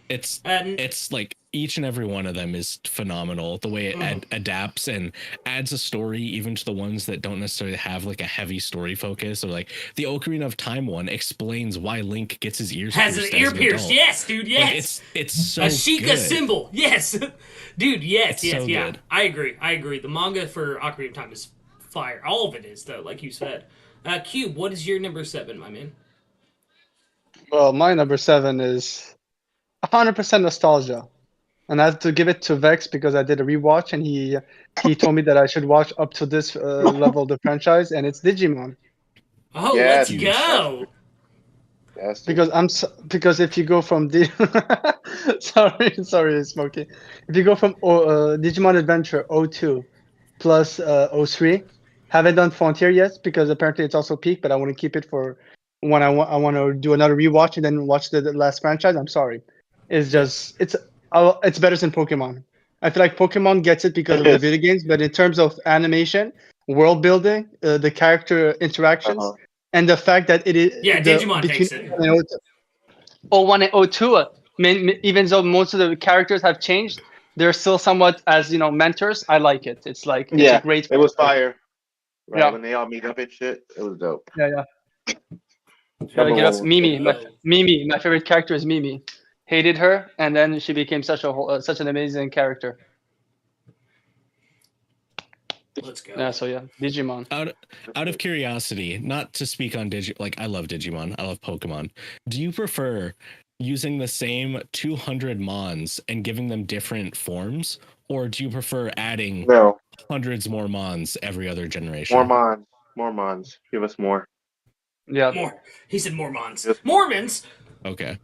It's like each and every one of them is phenomenal. The way it adapts and adds a story even to the ones that don't necessarily have like a heavy story focus. Or like the Ocarina of Time one explains why Link gets his ears has pierced an ear as an pierced. adult. Yes, dude. Yes, Like, it's so a Sheikah good. symbol. Yes, dude. Yes, It's so yeah. good. I agree. The manga for Ocarina of Time is fire. All of it is though, like you said. Cube, what is your number 7, my man? Well, my number 7 is 100% nostalgia. and I had to give it to Vex because I did a rewatch, and he told me that I should watch up to this level of the franchise, and it's Digimon. Oh, Yes, let's go. Yes. Because if you go from sorry, Smokey. If you go from Digimon Adventure 02 plus 03, haven't done Frontier yet because apparently it's also peak, but I want to keep it for when I want to do another rewatch and then watch the last franchise. I'm sorry, it's just it's better than Pokemon. I feel like Pokemon gets it because of the video games, but in terms of animation, world building, the character interactions, and the fact that it is Digimon between takes it. 01 and 02, even though most of the characters have changed, they're still somewhat as mentors. I like it. It's like it's a great. It was fire. Right, Yeah. when they all meet up and shit, it was dope. Yeah. Number Get up, one. Mimi. Mimi, my favorite character is Mimi. Hated her, and then she became such an amazing character. Let's go. Yeah, so Digimon. Out of curiosity, not to speak on I love Digimon, I love Pokemon. Do you prefer using the same 200 Mons and giving them different forms, or do you prefer adding hundreds more Mons every other generation? More Mons. Give us more. Yeah. More. He said more Mons. Mormons. Okay.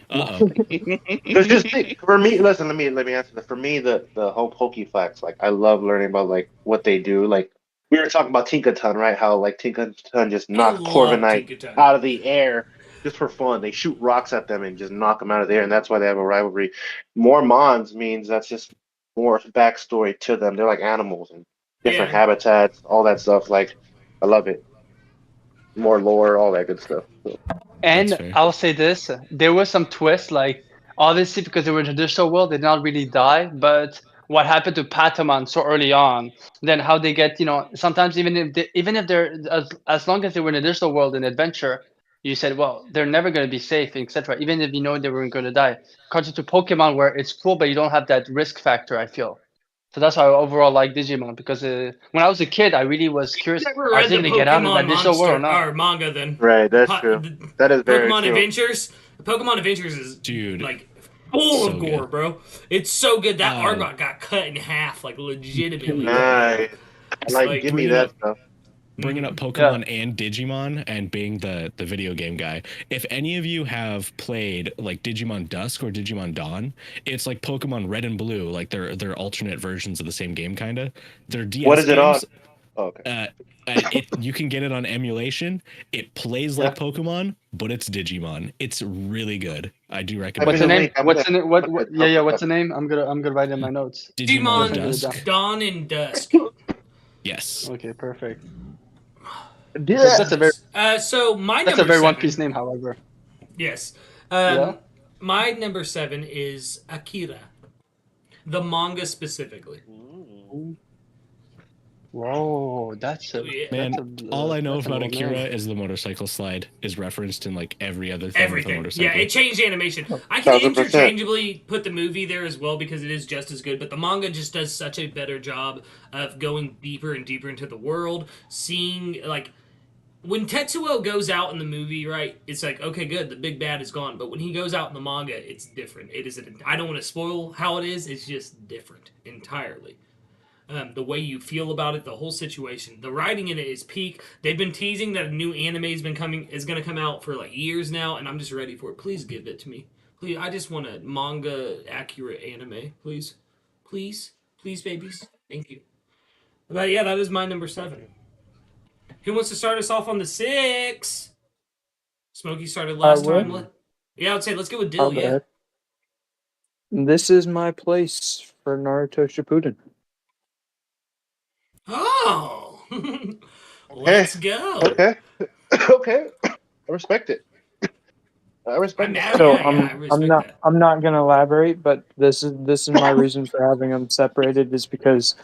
Because just for me, listen. Let me answer that. For me, the whole Pokeflex, like I love learning about like what they do. Like we were talking about Tinkaton, right? How like Tinkaton just knocks Corviknight out of the air just for fun. They shoot rocks at them and just knock them out of the air, and that's why they have a rivalry. More Mons means that's just more backstory to them. They're like animals and different habitats, all that stuff. Like I love it. More lore, all that good stuff. So. And I'll say this: there was some twists, like obviously because they were in the digital world, they did not really die. But what happened to Patamon so early on? Then how they get, sometimes even if they're as long as they were in the digital world in adventure, you said, well, they're never going to be safe, etc. Even if they were going to die. Compared to Pokemon, where it's cool, but you don't have that risk factor. I feel. So that's why I overall like Digimon, because when I was a kid, I really was curious. Are they going to get out of that digital world or not? Or manga then. Right, that's true. That is very Pokemon true. Adventures. Pokemon Adventures is like full of gore, bro. It's so good. That Arbok got cut in half, like legitimately. Nice. Like give me that stuff. Bringing up Pokemon and Digimon and being the video game guy, if any of you have played like Digimon Dusk or Digimon Dawn, it's like Pokemon Red and Blue, like they're alternate versions of the same game, kind of. They're DS What is it on? games. Oh, okay. You can get it on emulation. It plays like Pokemon, but it's Digimon. It's really good. I do recommend. What's the name? What's the name? I'm gonna write it in my notes. Digimon Dusk. Dawn and Dusk. Yes. Okay, perfect. That's a very so my that's number a very 7, One Piece name, however. Yes. My number 7 is Akira, the manga specifically. Whoa, all I know about Akira is the motorcycle slide is referenced in like every other thing. With a motorcycle. Yeah, it changed animation. I can interchangeably put the movie there as well because it is just as good, but the manga just does such a better job of going deeper and deeper into the world, seeing like when Tetsuo goes out in the movie, right? It's like, okay, good, the big bad is gone. But when he goes out in the manga, it's different. I don't want to spoil how it is. It's just different entirely. The way you feel about it, the whole situation, the writing in it is peak. They've been teasing that a new anime is going to come out for like years now, and I'm just ready for it. Please give it to me. Please, I just want a manga accurate anime. Please, babies. Thank you. But yeah, that is my number 7. Who wants to start us off on the 6? Smokey started last time. Yeah, I would say let's go with Dill. Yeah. This is my place for Naruto Shippuden. Oh, let's go. Okay. Okay. I respect it. I respect it. So I'm not gonna elaborate, but this is my reason for having them separated is because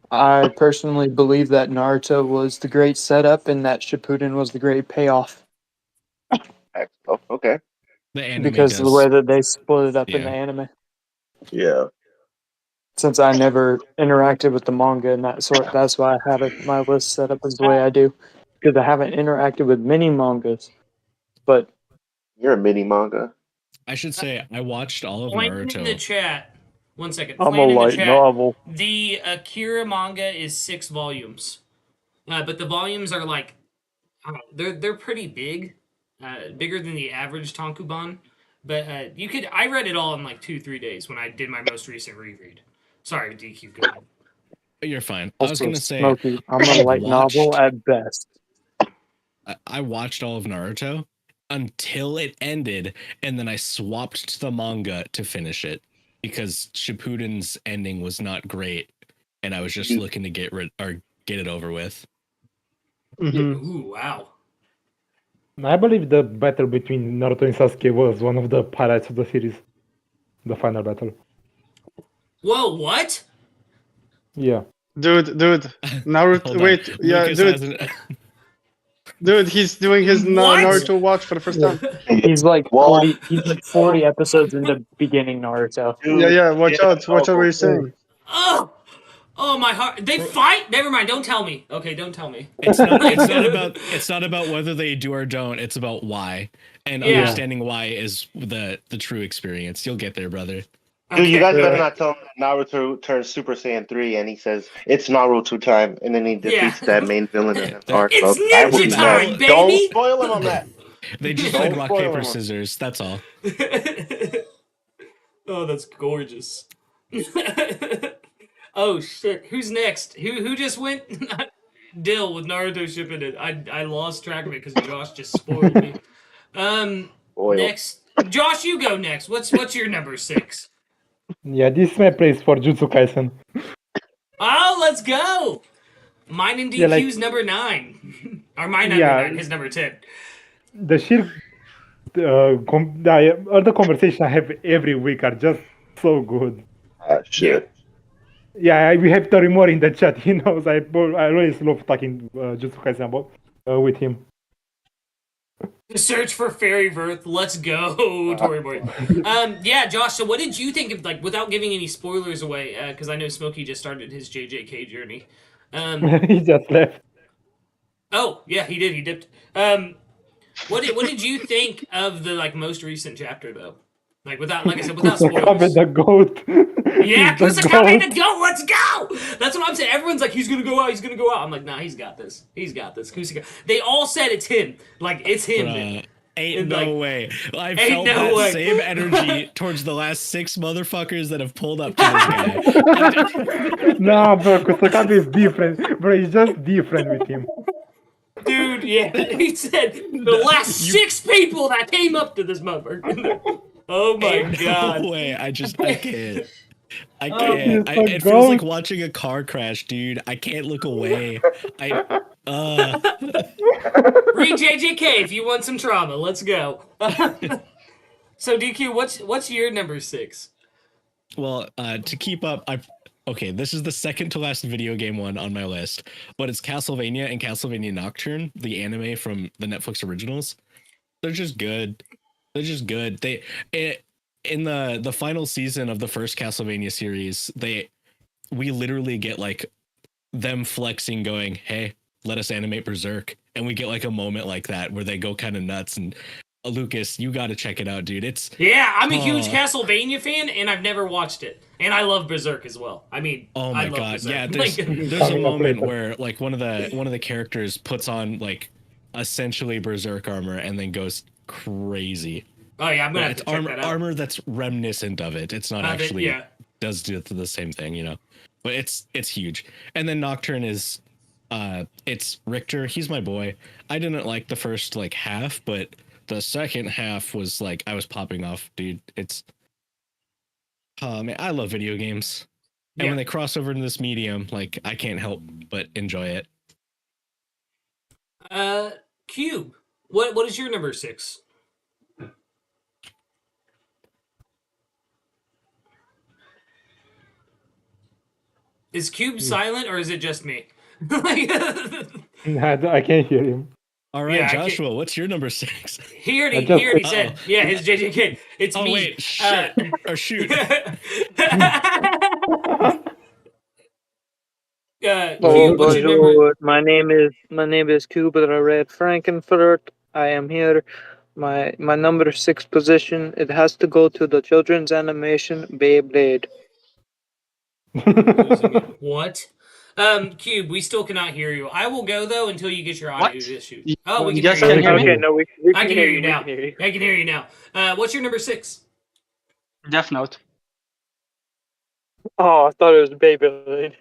I personally believe that Naruto was the great setup and that Shippuden was the great payoff. Oh, okay. Because of the way that they split it up in the anime. Yeah. Since I never interacted with the manga and that's why I have my list set up as the way I do. Because I haven't interacted with many mangas. But you're a mini manga. I should say I watched all of Plan in the Naruto. chat. 1 second. I'm a Plan in the light chat. novel. The Akira manga is 6 volumes, but the volumes are like, I don't know, they're pretty big, bigger than the average Tankuban. But you could, I read it all in like 2-3 days when I did my most recent reread. Sorry, DQ, go ahead. You're fine. I was Also, gonna say Smokey, I'm a I light novel watched- at best. I watched all of Naruto until it ended, and then I swapped to the manga to finish it because Shippuden's ending was not great, and I was just looking to get it over with. Ooh, wow. I believe the battle between Naruto and Sasuke was one of the highlights of the series. The final battle. Whoa, what? Yeah. Dude, Naruto. Hold on. Wait, yeah, Lucas dude, hasn't- dude, he's doing his What? Naruto watch for the first time. He's like Well- 40. He's like 40 episodes into beginning Naruto. Yeah, watch out, watch out what you're saying. Oh, my heart. They fight? Never mind, don't tell me. Okay, don't tell me. It's not about whether they do or don't. It's about why, and Yeah. understanding why is the true experience. You'll get there, brother. Dude, you guys Okay. better not tell him that Naruto turns Super Saiyan 3 and he says, it's Naruto time, and then he defeats that main villain in the arc. It's I will ninja be time, mad. baby! Don't spoil him on that. They just Don't played rock spoil paper him. scissors. That's all. Oh, that's gorgeous. Oh shit! Who's next? Who just went? Dill with Naruto Shippuden. I lost track of it because Josh just spoiled me. Oil. Next, Josh, you go next. What's your number 6? Yeah, this is my place for Jutsu Kaisen. Oh, let's go. Mine and DQ's Yeah, like- number 9, or my number Yeah. 9, his number 10. The sheer all the conversation I have every week are just so good. Ah, shit. Yeah, we have Torimori in the chat. He knows I always love talking Jutsu Kaisen about with him. The search for fairy birth. Let's go, Torimori. Yeah, Josh. So, what did you think of, like, without giving any spoilers away? Because I know Smokey just started his JJK journey. He just left. Oh, yeah, he did. He dipped. What did you think of the most recent chapter though? Like I said, without Kusabe spoilers. the goat. Yeah, He's the Kusakabe goat. the goat. Let's go. That's what I'm saying. Everyone's like, he's gonna go out. He's gonna go out. I'm like, nah, he's got this. He's got this.Kusakabe. They all said it's him. Like it's him. man. Ain't And, no like, way. I ain't felt no that way. same energy towards the last 6 motherfuckers that have pulled up to this guy. Nah, bro, Kusakabe is different. Bro, he's just different with him. Dude, yeah. He said the last 6 people that came up to this motherfucker. Oh my Ain't god. no way. I can't. I Oh, can't. he's so It feels like gross. watching a car crash, dude. I can't look away. Read JJK if you want some trauma. Let's go. So DQ, what's your number 6? Well, to keep up, okay, this is the second to last video game one on my list, but it's Castlevania and Castlevania Nocturne, the anime from the Netflix originals. They're just good. They're just good. In the final season of the first Castlevania series, we literally get like them flexing, going, "Hey, let us animate Berserk," and we get like a moment like that where they go kind of nuts. And Lucas, you got to check it out, dude. Yeah, I'm a huge Castlevania fan, and I've never watched it. And I love Berserk as well. I mean, Oh I my love god! Berserk. Yeah, Like, there's a moment where like one of the characters puts on like essentially Berserk armor and then goes crazy. oh yeah, I'm gonna have It's to check that out. armor that's reminiscent of it. It's not actually yeah. does do the same thing, you know. But it's huge. And then Nocturne is it's Richter. He's my boy. I didn't like the first like half, but the second half was like I was popping off, dude. It's man, I love video games. And Yeah. when they cross over into this medium, like I can't help but enjoy it. Cube. What is your number 6? Is Cube silent or is it just me? Like, Nah, I can't hear him. All right, Yeah, I can't- Joshua, what's your number 6? he already I just- said, yeah, his JJK. It's Oh me. wait, shit. Or shoot. Cube, Oh, what's your number? bonjour. My name is Kube, the Red Frankenfurt. I am here My number 6 position, it has to go to the children's animation Beyblade. Losing it. What? Cube, we still cannot hear you. I will go though until you get your audio What? issues. Oh, we You can guys hear can you. hear me? Okay, no, we I can can hear you now. We can hear you. I can hear you now. What's your number 6? Death Note. Oh, I thought it was Beyblade.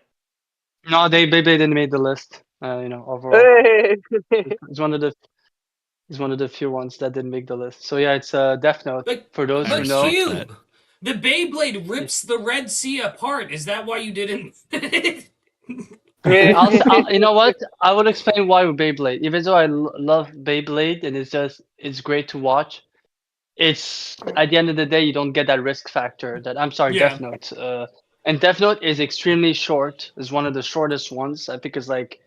No, they didn't make the list. Overall, Hey! it's one of the few ones that didn't make the list. So yeah, it's Death Note. But For those I who but know, respect Cube, the Beyblade rips the Red Sea apart. Is that why you didn't? you know what? I will explain why with Beyblade. Even though I love Beyblade and it's great to watch, it's at the end of the day you don't get that risk factor. Death Yeah. Note. And Death Note is extremely short. It's one of the shortest ones. I think it's like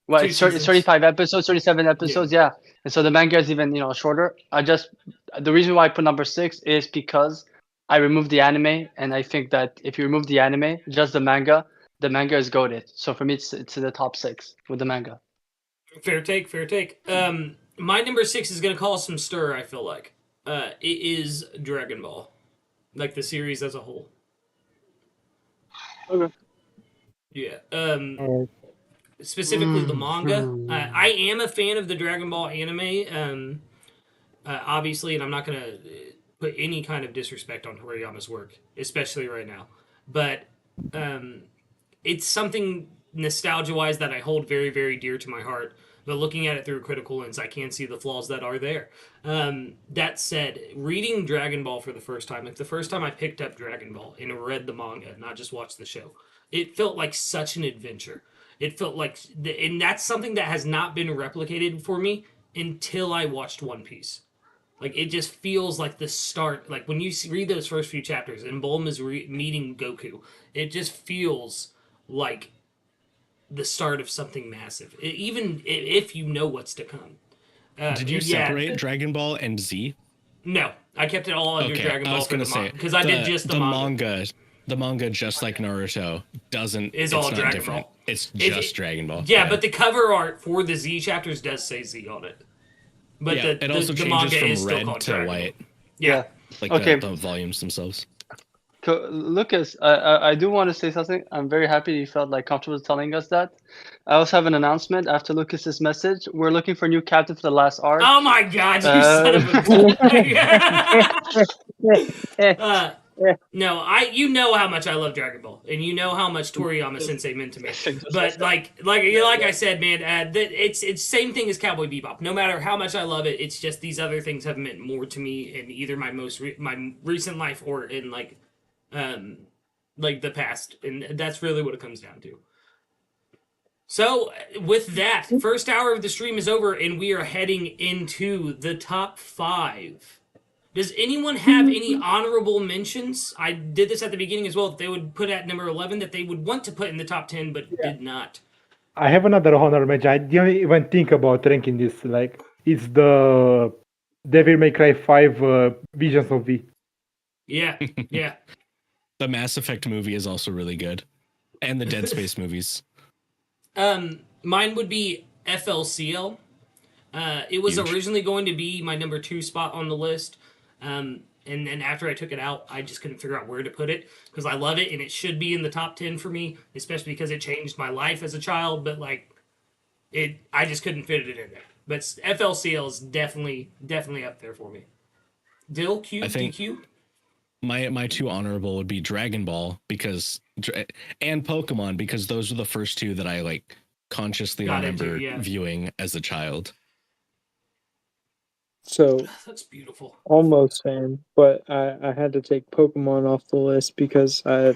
Two it's 30, seasons. 35 episodes, 37 episodes. Yeah. And so the manga is even shorter. The reason why I put number 6 is because I removed the anime, and I think that if you remove the anime, just the manga is goated. So for me, it's in the top 6 with the manga. Fair take, fair take. My number 6 is gonna cause some stir. I feel like it is Dragon Ball, like the series as a whole. Okay. Yeah. Alright. Specifically the manga. I am a fan of the Dragon Ball anime. Obviously, and I'm not gonna put any kind of disrespect on Toriyama's work, especially right now. But it's something nostalgia-wise that I hold very, very dear to my heart. But looking at it through a critical lens, I can see the flaws that are there. That said, reading Dragon Ball for the first time, like the first time I picked up Dragon Ball and read the manga, not just watched the show, it felt like such an adventure. It felt like, and that's something that has not been replicated for me until I watched One Piece. Like it just feels like the start. Like when you read those first few chapters and Bulma's meeting Goku, it just feels like the start of something massive. Even if you know what's to come. Did you separate Dragon Ball and Z? No, I kept it all under Okay, Dragon Ball I was for gonna the say manga because I did just the manga. The manga, just like Naruto, doesn't. Is it's all not Dragon different. Ball. It's just Dragon Ball. Yeah, but the cover art for the Z chapters does say Z on it. But yeah, it also the changes manga from is still red called to Dragon white. Ball. Yeah. Like Okay. the volumes themselves. Lucas, I do want to say something. I'm very happy you felt like comfortable telling us that. I also have an announcement after Lucas's message. We're looking for a new captain for the last arc. Oh my god, you son of a no, you know how much I love Dragon Ball, and you know how much Toriyama Sensei meant to me. But like I said, man, it's same thing as Cowboy Bebop. No matter how much I love it, it's just these other things have meant more to me in either my my recent life or in like the past, and that's really what it comes down to. So, with that, first hour of the stream is over, and we are heading into the top 5. Does anyone have any honorable mentions? I did this at the beginning as well. That they would put at number 11 that they would want to put in the top 10, but did not. I have another honor mention. I didn't even think about ranking this. Like, it's the Devil May Cry 5 Visions of V. Yeah, yeah. The Mass Effect movie is also really good, and the Dead Space movies. Mine would be FLCL. It was Huge. originally going to be my number 2 spot on the list. And then after I took it out, I just couldn't figure out where to put it because I love it and it should be in the top 10 for me, especially because it changed my life as a child. But like, I just couldn't fit it in there. But FLCL is definitely up there for me. Dill, Q, I think DQ. My 2 honorable would be Dragon Ball and Pokemon because those were the first 2 that I like consciously remember viewing as a child. So That's beautiful. almost same, but I had to take Pokemon off the list because I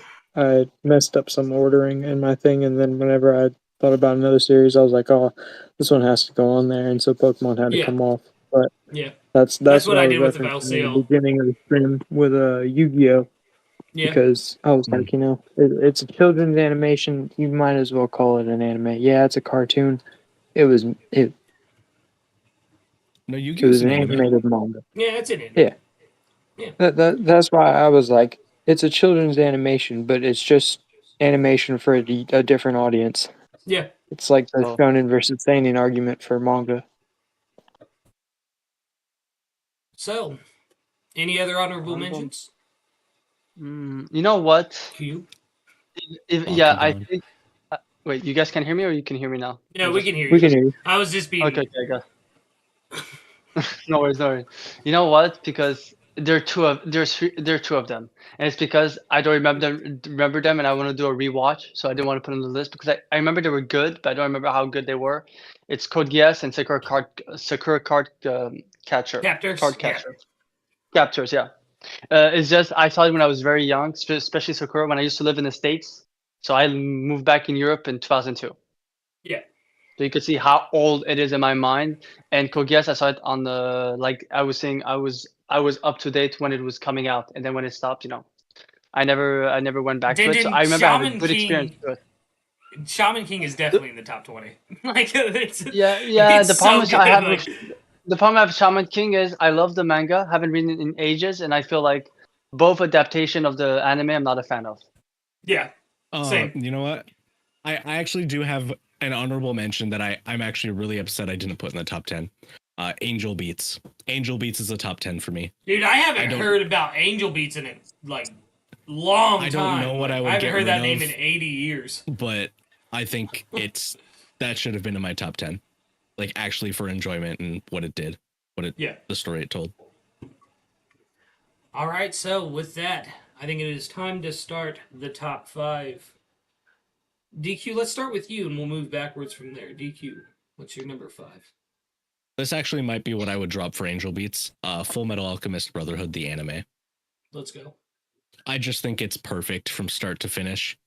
messed up some ordering in my thing, and then whenever I thought about another series, I was like, oh, this one has to go on there, and so Pokemon had to come off. But yeah, that's what I was did with the referencing Valsale. in the beginning of the stream with Yu-Gi-Oh. Yeah. Because I was like, it's a children's animation. You might as well call it an anime. Yeah, it's a cartoon. It was No, Yu-Gi-Oh! It was an animated manga. Yeah, it's an anime. Yeah. That's why I was like, it's a children's animation, but it's just animation for a different audience. Yeah. It's like the shonen versus seinen argument for manga. So, any other honorable Honorable- mentions? You know what? Cube. Yeah, keep I going. think. Wait, you guys can hear me, or you can hear me now? No, I'm we just- can hear you. We can hear you. I was just being. Okay, I got. No worries, no worries. You know what? Because there are two of them, and it's because I don't remember them, and I want to do a rewatch, so I didn't want to put them on the list because I remember they were good, but I don't remember how good they were. It's Code Geass and Sakura Card Catcher. Captors, Card yeah. Catcher. Captors, yeah. It's just I saw it when I was very young, especially Sakura when I used to live in the States. So I moved back in Europe in 2002. Yeah. So you can see how old it is in my mind. And Code Geass, I saw it on the like I was saying, I was up to date when it was coming out, and then when it stopped, I never went back to it. So I remember I have a Shaman good experience King? to it. Shaman King is definitely in the top 20. Like it's Yeah. it's The problem so is I good, have like- the problem I have with Shaman King is I love the manga, haven't read it in ages, and I feel like both adaptation of the anime I'm not a fan of. Yeah. Same. You know what? I actually do have an honorable mention that I'm actually really upset I didn't put in the top 10. Angel Beats. Angel Beats is a top 10 for me. Dude, I haven't don't- heard about Angel Beats in a like long time. I don't know what Like, I would haven't get heard rid that name of. in 80 years. But I think that should have been in my top 10. Like actually for enjoyment and what it did. Yeah. The story it told. All right, so with that, I think it is time to start the top 5. DQ, let's start with you and we'll move backwards from there. DQ, what's your number 5? This actually might be what I would drop for Angel Beats. Full Metal Alchemist Brotherhood, the anime. Let's go. I just think it's perfect from start to finish.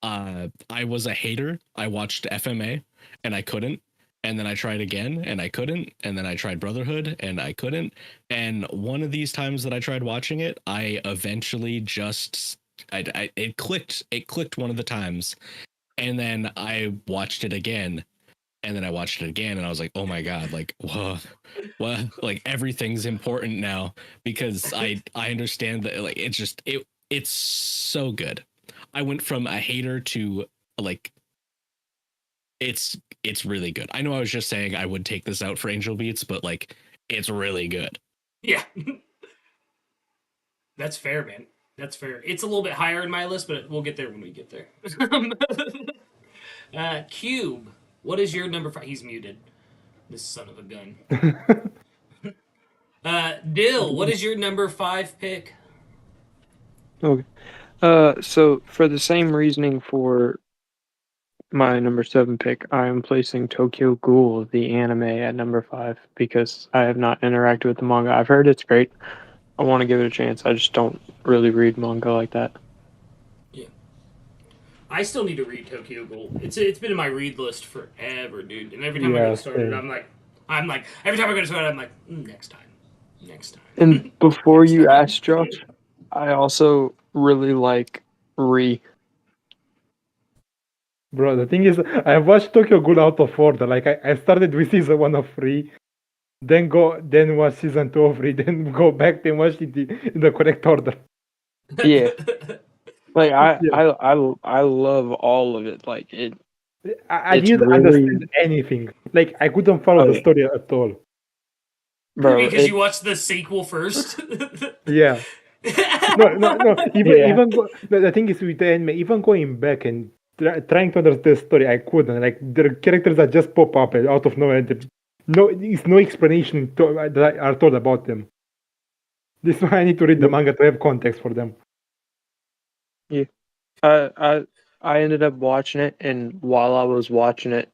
I was a hater. I watched FMA and I couldn't. And then I tried again and I couldn't. And then I tried Brotherhood and I couldn't. And one of these times that I tried watching it, I eventually just it clicked. It clicked one of the times. And then I watched it again. And then I watched it again and I was like, oh my God, like, whoa, what? Like everything's important now because I understand that like it's so good. I went from a hater to like it's really good. I know I was just saying I would take this out for Angel Beats, but like it's really good. Yeah. That's fair, man. That's fair. It's a little bit higher in my list, but we'll get there when we get there. Cube, what is your number 5? He's muted. This son of a gun. Dill, what is your number 5 pick? Okay. So for the same reasoning for my number 7 pick, I am placing Tokyo Ghoul, the anime, at number 5 because I have not interacted with the manga. I've heard it's great. I want to give it a chance. I just don't really read manga like that. Yeah. I still need to read Tokyo Ghoul. It's been in my read list forever, dude. And every time I Yeah, get started, same. I'm like, every time I go to start, I'm like, next time. And before you Next time. ask, Josh, I also really like Re. Bro, the thing is, I watched Tokyo Ghoul out of order. Like I started with season 1 of Free, then watch season 2 of Free, then go back, then watch it in the correct order. Yeah. Like I Yeah. I love all of it. Like it. I It's didn't really- understand anything. Like I couldn't follow Oh, the yeah. story at all. Bro, Because you watched the sequel first. Yeah. No. Yeah. The thing is with the anime, even going back and trying to understand the story, I couldn't. Like the characters that just pop up out of nowhere. It's no explanation that are told about them. This is why I need to read the manga to have context for them. I ended up watching it, and while I was watching it,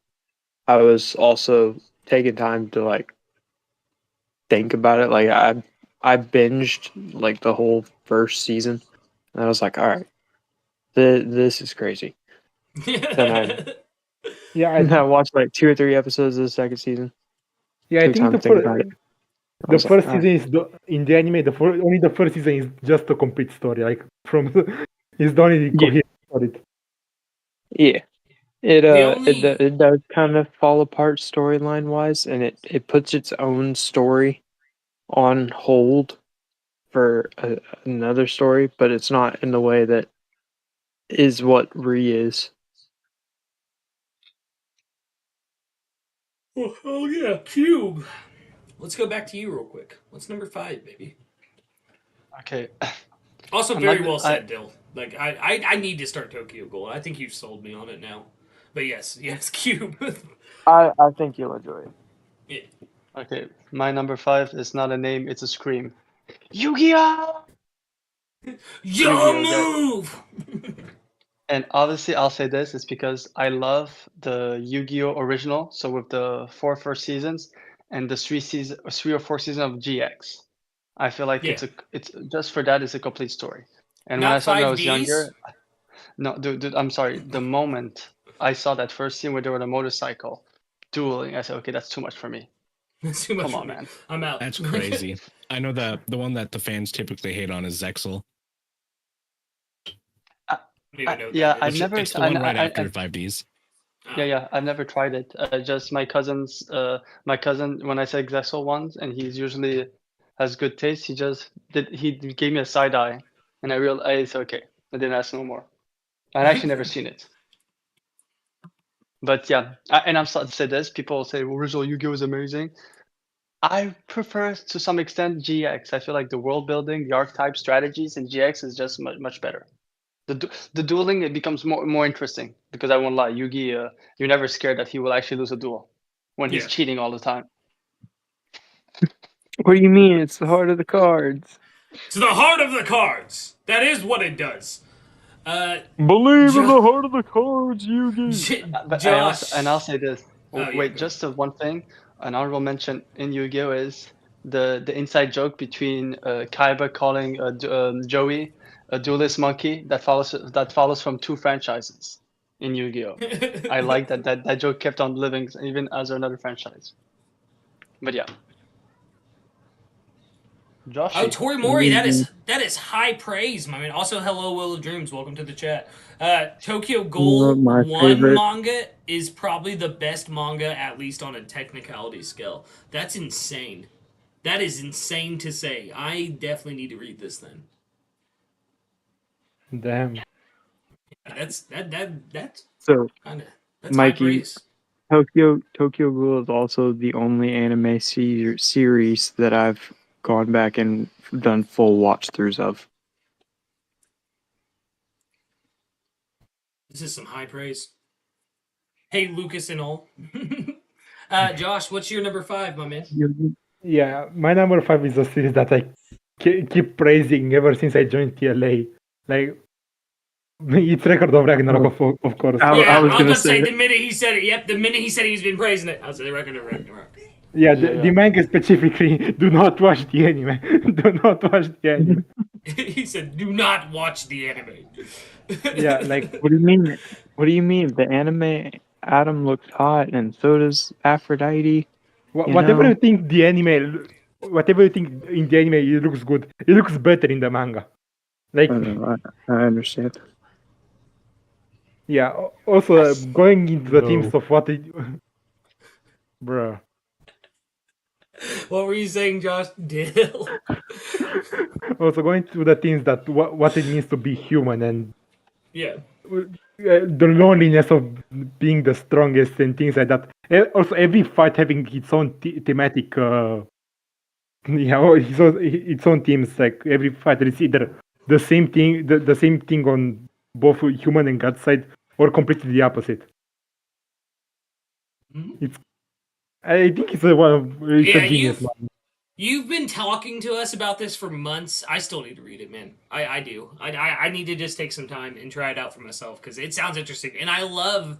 I was also taking time to like think about it. Like I binged like the whole first season, and I was like, all right, this is crazy. Yeah, And I watched like 2 or 3 episodes of the second season. I Took think time the to think about it. I the was like, first all right. season is in the anime. Only the first season is just a complete story. Like from it's the only coherent story. Yeah. It only- it does kind of fall apart storyline wise, and it puts its own story on hold for another story, but it's not in the way that is what Re is. Oh yeah, Cube. let's go back to you real quick. What's number 5, baby? Okay. Also, I'm very not- well I- said, Dill. Like, I need to start Tokyo Ghoul. I think you've sold me on it now. But yes, Cube. I think you'll enjoy it. Yeah. Okay, my number 5 is not a name, it's a scream. Yu-Gi-Oh! Your Yu-Gi-Oh, guy. move! And obviously, I'll say this is because I love the Yu-Gi-Oh original, so with the 4 first seasons and the 3 or 4 seasons of GX. I feel like Yeah. it's just for that it's a complete story. And when I Not saw it when I was 5Ds? younger, no, dude, I'm sorry. The moment I saw that first scene where they were on a motorcycle dueling, I said, okay, that's too much for me. That's too much Come for on, me. man. I'm out. That's crazy. I know the one that the fans typically hate on is Zexel. I don't even know what Yeah, that I've is. never. It's the one right I- after 5Ds. Oh. Yeah, I've never tried it. Just my cousin's. My cousin, when I said Zexel once, and he's usually has good taste. He just did. He gave me a side eye, and I realized okay. I didn't ask no more. I'd actually never seen it. But yeah, and I'm sorry to say this. People say well, original Yu-Gi-Oh is amazing. I prefer to some extent GX. I feel like the world building, the archetype strategies in GX is just much better. The dueling it becomes more interesting because I won't lie, Yugi, you're never scared that he will actually lose a duel when he's Yeah. cheating all the time. What do you mean? It's the heart of the cards. To the heart of the cards. That is what it does. Believe in the heart of the cards, Yugi. But Josh. I'll say this. Oh, yeah, Wait, go. just one thing. An honorable mention in Yu-Gi-Oh is the inside joke between Kaiba calling Joey a duelist monkey that follows from 2 franchises in Yu-Gi-Oh. I like that joke kept on living even as another franchise. But yeah. Josh. Oh, Tori Mori, that is high praise, my man. Also, hello, Will of Dreams. Welcome to the chat. Tokyo Ghoul My 1 favorite. manga is probably the best manga, at least on a technicality scale. That's insane. That is insane to say. I definitely need to read this then. Damn. That's So, kind of that's Mikey, high praise. Tokyo Ghoul is also the only anime series that I've gone back and done full watch throughs of. This is some high praise. Hey, Lucas and all. Josh, what's your number 5, my man? Yeah, my number 5 is a series that I keep praising ever since I joined TLA. Like, it's Record of Ragnarok, of course. Yeah, I was gonna about to say say the minute he said it. Yep, the minute he said he's been praising it, I was the record of Ragnarok. Yeah, Yeah, the manga specifically, do not watch the anime. Do not watch the anime. He said, "Do not watch the anime." Yeah, like, What do you mean? What do you mean? The anime Adam looks hot, and so does Aphrodite. whatever know? you think the anime, whatever you think in the anime, it looks good. It looks better in the manga. Like, I know, I understand. yeah. Also, going into the themes of what it, bruh. What were you saying, Josh? Dill. Also going to the themes that what it means to be human and Yeah. the loneliness of being the strongest and things like that. Also, every fight having its own thematic, its own themes. Like every fight is either the same thing, the same thing on both human and god side, or completely the opposite. Mhm. I think it's a genius. You've been talking to us about this for months. I still need to read it, man. I do. I need to just take some time and try it out for myself because it sounds interesting, and I love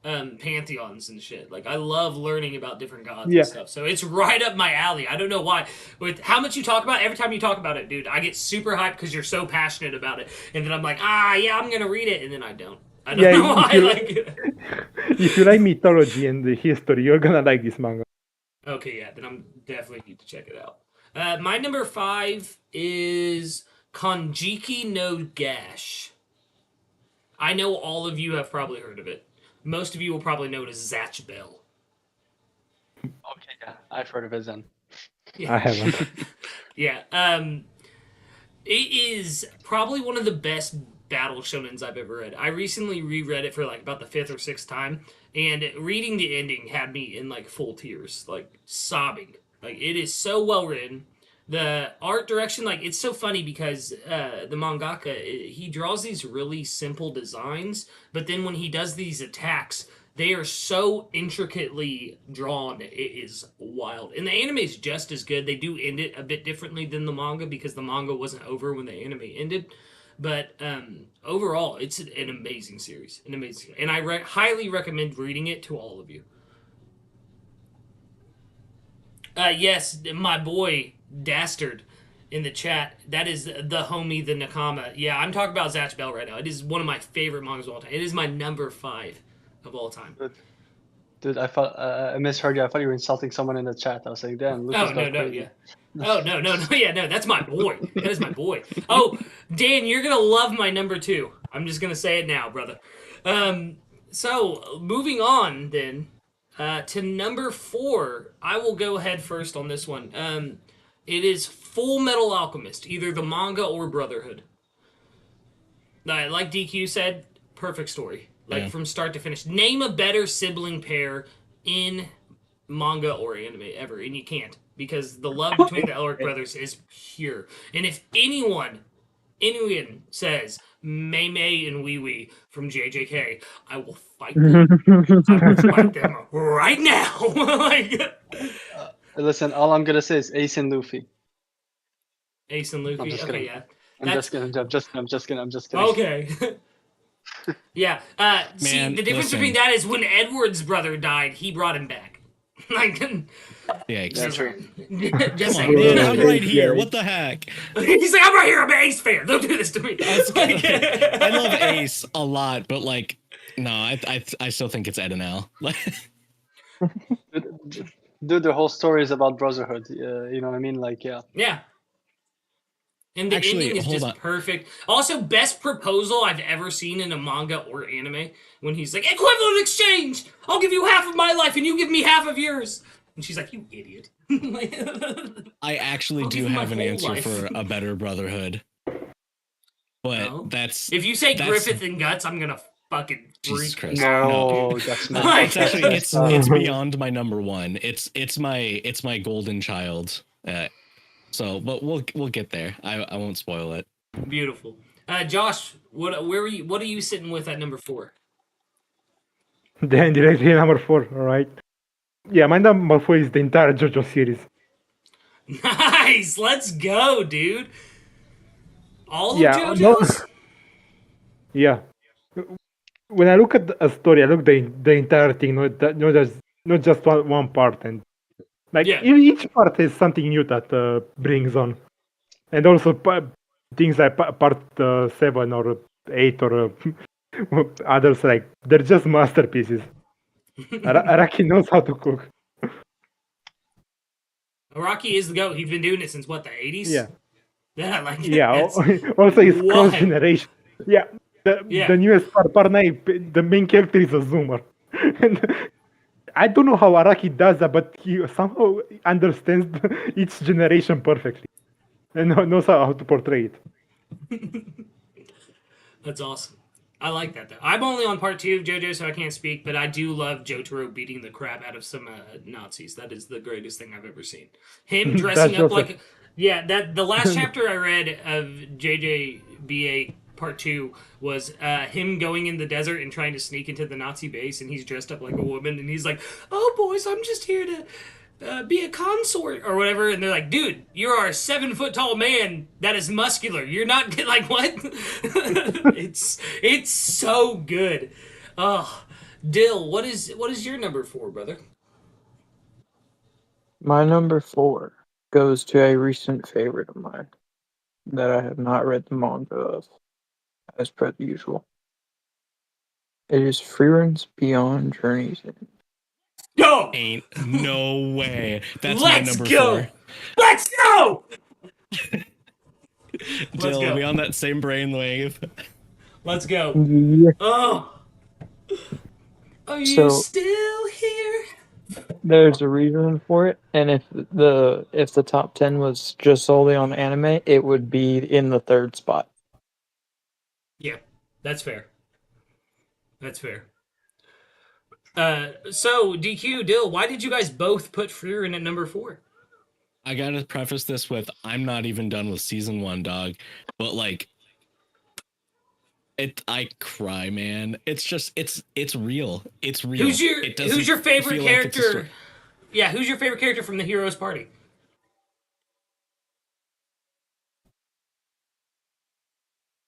pantheons and shit. Like I love learning about different gods Yeah. and stuff. So it's right up my alley. I don't know why. With how much you talk about, every time you talk about it, dude, I get super hyped because you're so passionate about it, and then I'm like, yeah, I'm gonna read it, and then I don't. I don't know why. If you like mythology and the history, you're gonna like this manga. Okay, yeah, then I'm definitely need to check it out. My number 5 is Konjiki no Gash. I know all of you have probably heard of it. Most of you will probably know it as Zatch Bell. Okay, yeah, I've heard of it then. Yeah. I haven't. Yeah. It is probably one of the best battle shonens I've ever read. I recently reread it for like about the 5th or 6th time, and reading the ending had me in like full tears, like sobbing. Like it is so well written. The art direction, like it's so funny because the mangaka he draws these really simple designs, but then when he does these attacks, they are so intricately drawn. It is wild, and the anime is just as good. They do end it a bit differently than the manga because the manga wasn't over when the anime ended. But overall, it's an amazing series, and I highly recommend reading it to all of you. Yes, my boy Dastard in the chat. That is the homie, the Nakama. Yeah, I'm talking about Zatch Bell right now. It is one of my favorite mangas of all time. It is my number 5 of all time. Dude, I thought I misheard you. I thought you were insulting someone in the chat. I was like, damn, Lucas Oh no, got no, crazy. yeah. Oh no, no, no, yeah, no. That's my boy. That is my boy. Oh, Dan, you're gonna love my number 2. I'm just gonna say it now, brother. So moving on then. To number 4, I will go ahead first on this one. It is Full Metal Alchemist, either the manga or Brotherhood. Like DQ said, perfect story. Like from start to finish. Name a better sibling pair in manga or anime ever, and you can't because the love between the Elric brothers is pure. And if anyone says Mei Mei and Wee Wee from JJK, I will fight them. I will fight them right now. Like, Listen, all I'm gonna say is Ace and Luffy. Ace and Luffy. I'm just Okay, kidding. yeah. I'm just kidding. Okay. Yeah. See, Man, the difference listen. between that is when Edward's brother died, he brought him back. Like, Yeah, exactly. just Come on, saying. man, I'm right here. What the heck? He's like, I'm right here. I'm an Ace fan. Don't do this to me. I love Ace a lot, but like, no, I still think it's Ed and Al. Dude, the whole story is about brotherhood. You know what I mean? Like, yeah. Yeah. And the Actually, ending is hold just on. perfect. Also, best proposal I've ever seen in a manga or anime when he's like, equivalent exchange! I'll give you half of my life and you give me half of yours. And she's like, you idiot. I actually I'll do give you my have an whole answer life. for a better Brotherhood, but No. that's If you say that's- Griffith and Guts, I'm gonna fucking Jesus freak Christ. out. No, that's not. Like, It's actually it's beyond my number 1. It's my golden child. But we'll get there. I won't spoil it. Beautiful. Josh, what are you sitting with at number 4? Then directly number 4, alright. Yeah, my number 4 is the entire JoJo series. Nice! Let's go, dude! All Yeah, of JoJo's? Yeah. When I look at a story, I look the entire thing, not just one part, and like Yeah. each part has something new that brings on, and also things like part 7 or 8 or others, like they're just masterpieces. Araki knows how to cook. Araki is the GOAT. He's been doing it since, what, the 80s? Yeah. Yeah, like, Yeah. that's Also, it's wild. cross generation. Yeah. Yeah. The newest part 9, the main character is a Zoomer. And I don't know how Araki does that, but he somehow understands each generation perfectly and knows how to portray it. That's awesome. I like that, though. I'm only on part 2 of JoJo, so I can't speak, but I do love Jotaro beating the crap out of some Nazis. That is the greatest thing I've ever seen. Him dressing That's up also- like... Yeah, the last chapter I read of JJBA part 2 was him going in the desert and trying to sneak into the Nazi base, and he's dressed up like a woman, and he's like, oh, boys, I'm just here to be a consort or whatever. And they're like, dude, you are a 7-foot-tall man that is muscular. You're not like, what? It's so good. Oh, Dill, what is your number 4, brother? My number 4 goes to a recent favorite of mine that I have not read the manga of, as per the usual. It is Freeren's Beyond Journey's End. Go! Ain't no way. That's Let's my number go! 4. Let's go! Dill, go. we on that same brainwave. Let's go. Yeah. Oh. Are you So- still here? There's a reason for it, and if the top 10 was just solely on anime, it would be in the 3rd spot. Yeah, that's fair. That's fair. So, DQ, Dill, why did you guys both put Frieren at number 4? I gotta preface this with I'm not even done with season 1, dog. But like, I cry, man. It's just it's real. It's real. Who's your favorite feel like it's a character? Yeah, who's your favorite character from the Heroes Party?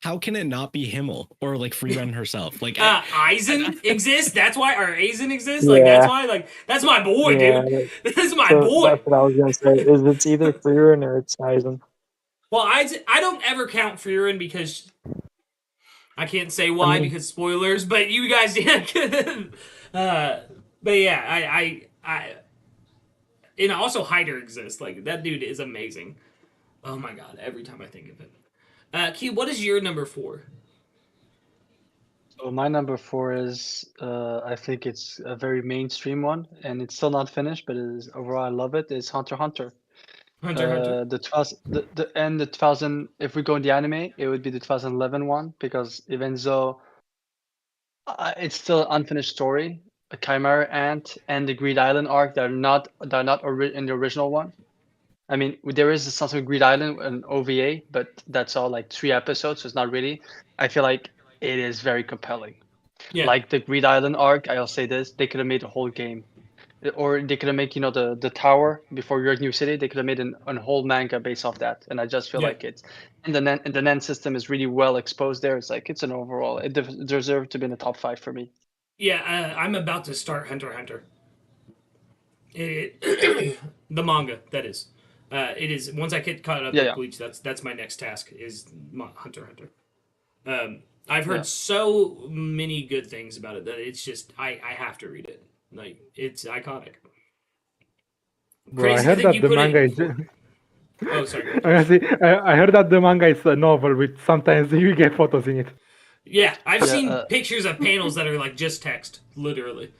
How can it not be Himmel or like Freerun herself? Like Aizen exists. That's why, or Aizen exists. Like that's why. Like that's my boy, dude. That's my boy. That's what I was gonna say. Is it's either Freerun or it's Aizen. Well, I don't ever count Freerun because I can't say why because spoilers. But you guys, but yeah, I and also Hyder exists. Like that dude is amazing. Oh my god! Every time I think of it. Key, what is your number 4? So my number 4 is I think it's a very mainstream one, and it's still not finished, but it is overall I love it. Is Hunter x Hunter. Hunter. The 2000. If we go in the anime, it would be the 2011 one because even though it's still an unfinished story, a Chimera Ant and the Greed Island arc, they're not in the original one. I mean, there is something Greed Island and OVA, but that's all like 3 episodes, so it's not really. I feel like it is very compelling. Yeah. Like the Greed Island arc, I'll say this: they could have made a whole game, or they could have made the tower before your new city. They could have made a whole manga based off that, and I just feel like it's and the Nen system is really well exposed there. It's like it's an overall it deserved to be in the top 5 for me. Yeah, I'm about to start Hunter x Hunter. The manga, that is. It is once I get caught up with Bleach. That's my next task is Hunter x Hunter. I've heard so many good things about it that it's just I have to read it. Like it's iconic. Bro, I heard that the manga is. Oh, sorry. I heard that the manga is a novel with sometimes you get photos in it. Yeah, I've seen pictures of panels that are like just text, literally.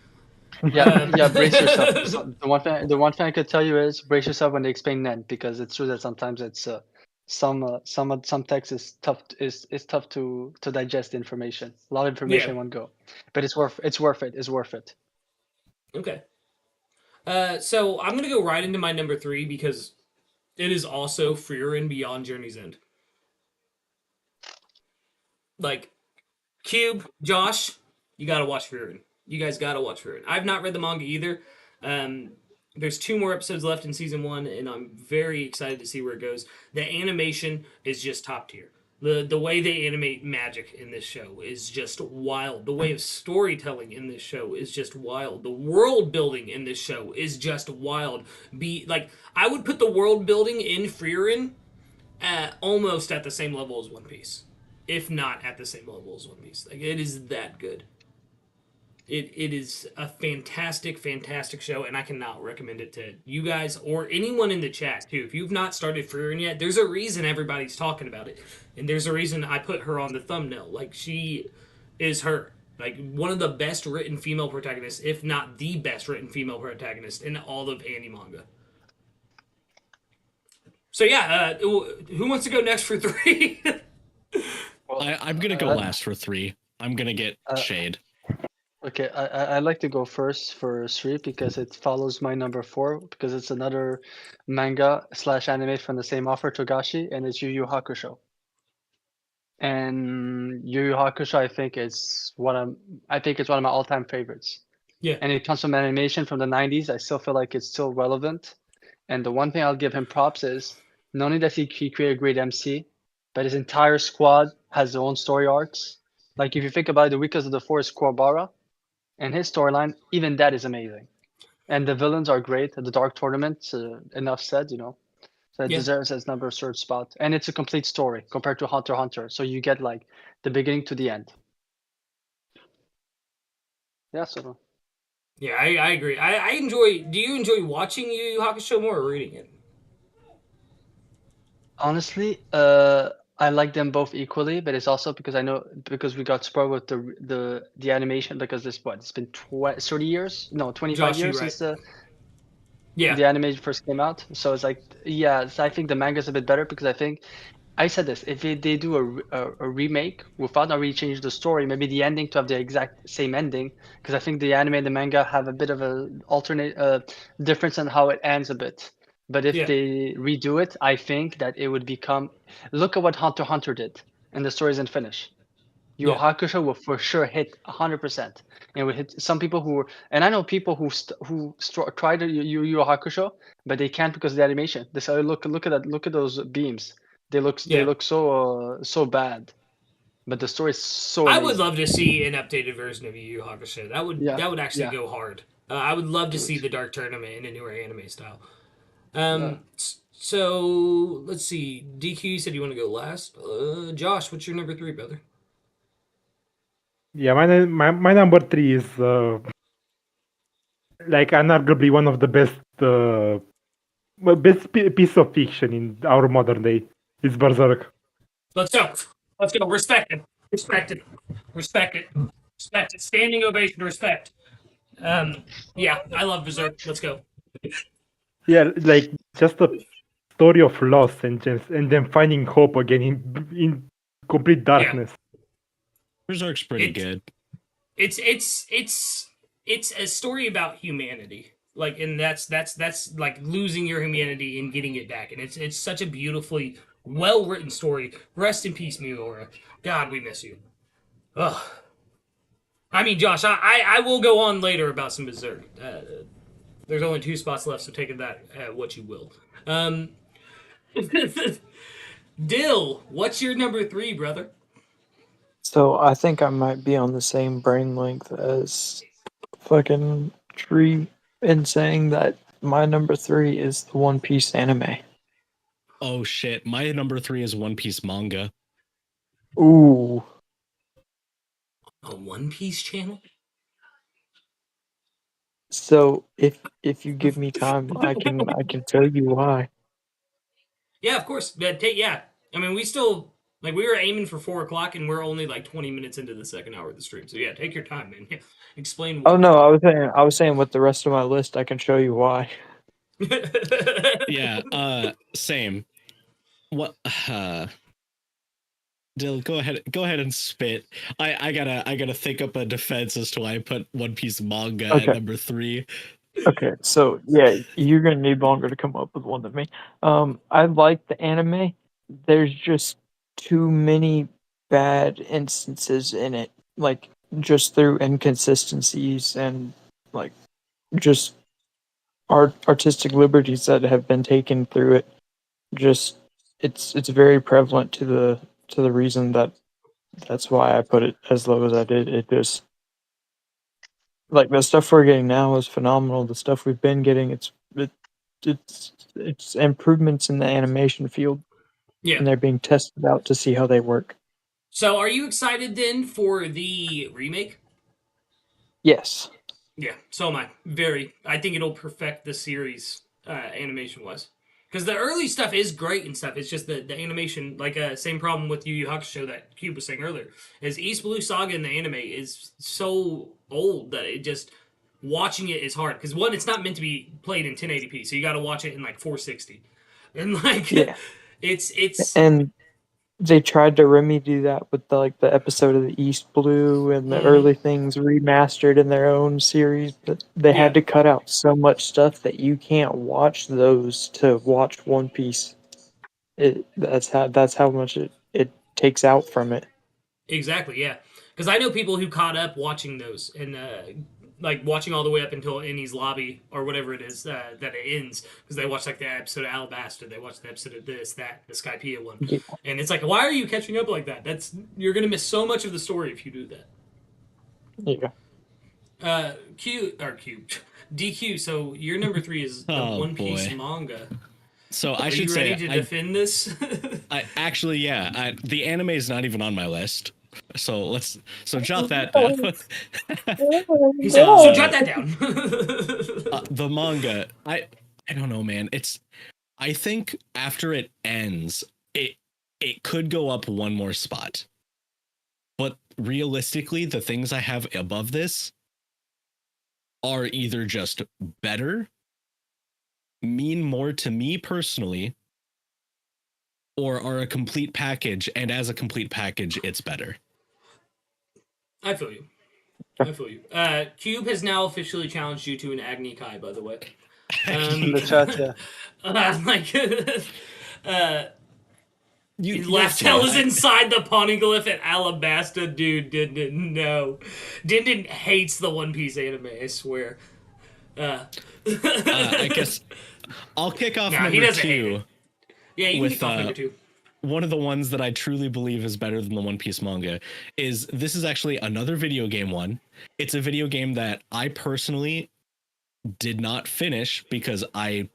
Yeah, brace yourself. The one thing I could tell you is brace yourself when they explain Nen, because it's true that sometimes it's some text is tough to digest the information. A lot of information in one go, but it's worth it. Okay. So I'm gonna go right into my number 3 because it is also Freerun Beyond Journey's End. Like, Kube, Josh, you gotta watch Freerun. You guys gotta watch Freerun. I've not read the manga either. There's 2 more episodes left in season 1, and I'm very excited to see where it goes. The animation is just top tier. The way they animate magic in this show is just wild. The way of storytelling in this show is just wild. The world building in this show is just wild. I would put the world building in Freerun almost at the same level as One Piece, if not at the same level as One Piece. Like it is that good. It is a fantastic, fantastic show, and I cannot recommend it to you guys or anyone in the chat, too. If you've not started Freerun yet, there's a reason everybody's talking about it. And there's a reason I put her on the thumbnail. Like, she is her. Like, one of the best written female protagonists, if not the best written female protagonist in all of Animanga. So, yeah, who wants to go next for 3? Well, I'm going to go last for 3. I'm going to get shade. Okay, I'd like to go first for 3 because it follows my number 4 because it's another manga/anime from the same author, Togashi, and it's Yu Yu Hakusho. And Yu Yu Hakusho, I think it's one of my all-time favorites. Yeah. And it comes from animation from the 90s. I still feel like it's still relevant. And the one thing I'll give him props is not only does he create a great MC, but his entire squad has their own story arcs. Like if you think about it, the weakest of the 4 is Kuwabara. And his storyline, even that is amazing. And the villains are great. The Dark Tournament, enough said, So it deserves its number 3rd spot. And it's a complete story compared to Hunter x Hunter. So you get like the beginning to the end. Yeah, so. Yeah, I agree. I enjoy. Do you enjoy watching Yu Yu Hakusho more or reading it? Honestly, I like them both equally, but it's also because we got spoiled with the animation because it's been 30 years? No, 25 Josh, years right. since the animation first came out. So it's like, so I think the manga's a bit better because I think I said this, if they do a remake without not really changing the story, maybe the ending to have the exact same ending, because I think the anime and the manga have a bit of a alternate difference in how it ends a bit. But if Yeah. they redo it, I think that it would become. Look at what Hunter x Hunter did, and the story isn't finished. Yu Yu Yeah. Hakusho will for sure hit 100%. And would hit some people who were, and I know people who tried Yu Yu Hakusho, but they can't because of the animation. They say, look at that, look at those beams. They Yeah. look so bad. But the story is so I amazing. would love to see an updated version of Yu Yu Hakusho. Yeah, That would actually yeah. go hard. I would love to Do see it. the Dark Tournament in a newer anime style. Yeah. So let's see. DQ, you said you want to go last. Josh, what's your number 3, brother? Yeah, my number 3 is like unarguably one of the best piece of fiction in our modern day. It's Berserk. Let's go. Let's go. Respect it. Respect it. Respect it. Respect it. Standing ovation. Respect. Yeah, I love Berserk. Let's go. Yeah, like just a story of loss and then finding hope again in complete darkness. Berserk's pretty good. It's a story about humanity. Like, and that's like losing your humanity and getting it back. And it's such a beautifully well written story. Rest in peace, Miura. God, we miss you. Ugh. I mean, Josh, I will go on later about some Berserk. There's only 2 spots left, so take that what you will. Dill, what's your number 3, brother? So I think I might be on the same brain length as fucking Tree in saying that my number 3 is the One Piece anime. Oh shit! My number 3 is One Piece manga. Ooh. A One Piece channel? So if you give me time, I can tell you why. Yeah, of course. Yeah. I mean, we still like we were aiming for 4 o'clock, and we're only like 20 minutes into the second hour of the stream. So yeah, take your time, man. Yeah. Explain why. Oh no, I was saying with the rest of my list, I can show you why. Yeah. Same. What? Dill, go ahead and spit. I gotta think up a defense as to why I put One Piece manga Okay. at number 3. Okay, so yeah, you're gonna need longer to come up with one than me. I like the anime. There's just too many bad instances in it, like just through inconsistencies and like just artistic liberties that have been taken through it. Just it's very prevalent to the reason that's why I put it as low as I did. It just like the stuff we're getting now is phenomenal. The stuff we've been getting, it's improvements in the animation field, Yeah. and they're being tested out to see how they work. So, are you excited then for the remake? Yes. Yeah, so am I. Very. I think it'll perfect the series animation wise. Because the early stuff is great and stuff. It's just the animation, like same problem with Yu Yu Hakusho that Kube was saying earlier, is East Blue Saga in the anime is so old that it just watching it is hard. Because one, it's not meant to be played in 1080p, so you got to watch it in like 460, and like Yeah. it's And they tried to remedy that with the episode of the East Blue and the early things remastered in their own series, but they had to cut out so much stuff that you can't watch those to watch One Piece. That's how much it takes out from it. Exactly, yeah. Because I know people who caught up watching those and like watching all the way up until Innie's lobby or whatever it is that it ends. Because they watch like the episode of Alabaster, they watch the episode of this, that, the Skypiea one, Yeah. and it's like, why are you catching up like that? You're gonna miss so much of the story if you do that. Yeah. DQ. So your number 3 is the One Piece boy. manga. So I Are should you ready say to defend this? I actually, yeah. The anime is not even on my list. So jot that down. He said, so jot that down. The manga, I don't know, man. I think after it ends, it could go up one more spot. But realistically, the things I have above this are either just better, mean more to me personally, or are a complete package, and as a complete package, it's better. I feel you. Cube has now officially challenged you to an Agni Kai, by the way. In the chat, yeah. Like, You Last listen, Tell is inside the poneglyph at Alabasta. Dude, didn't know. Din hates the One Piece anime, I swear. I guess I'll kick off Nah, he number doesn't hate 2 it. Yeah, you with can kick off number 2. one of the ones that I truly believe is better than the One Piece manga. This is actually another video game one. It's a video game that I personally did not finish because I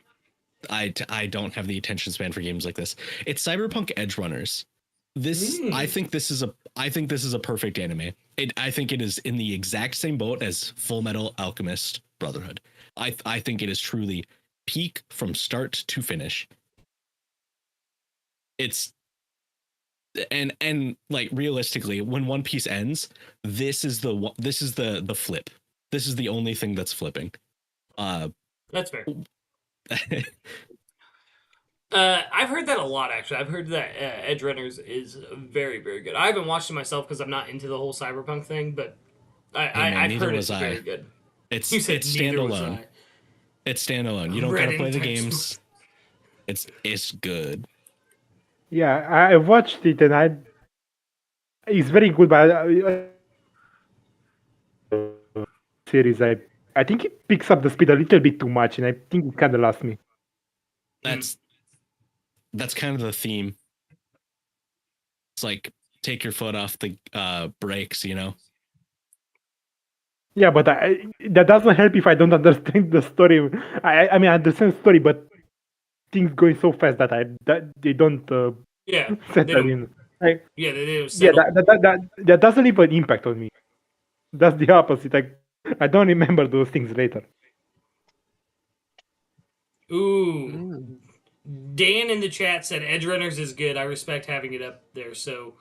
don't have the attention span for games like this. It's Cyberpunk Edge Runners. I think this is a perfect anime. I think it is in the exact same boat as Full Metal Alchemist Brotherhood. I think it is truly peak from start to finish. It's and like realistically, when One Piece ends, this is the flip. This is the only thing that's flipping. That's fair. I've heard that a lot, actually. I've heard that Edge Runners is very, very good. I haven't watched it myself because I'm not into the whole cyberpunk thing, but I've heard it's very good. It's Neither was standalone. I. It's standalone. You don't gotta play the games. It's good. Yeah, I watched it and it's very good, but series I think it picks up the speed a little bit too much, and I think it kind of lost me. That's kind of the theme. It's like take your foot off the brakes, you know. Yeah, but that doesn't help if I don't understand the story. I mean, I understand the story, but things going so fast that they don't settle in. Like, Yeah, they don't settle. that doesn't leave an impact on me. That's the opposite. I don't remember those things later. Ooh. Dan in the chat said Edge Runners is good. I respect having it up there so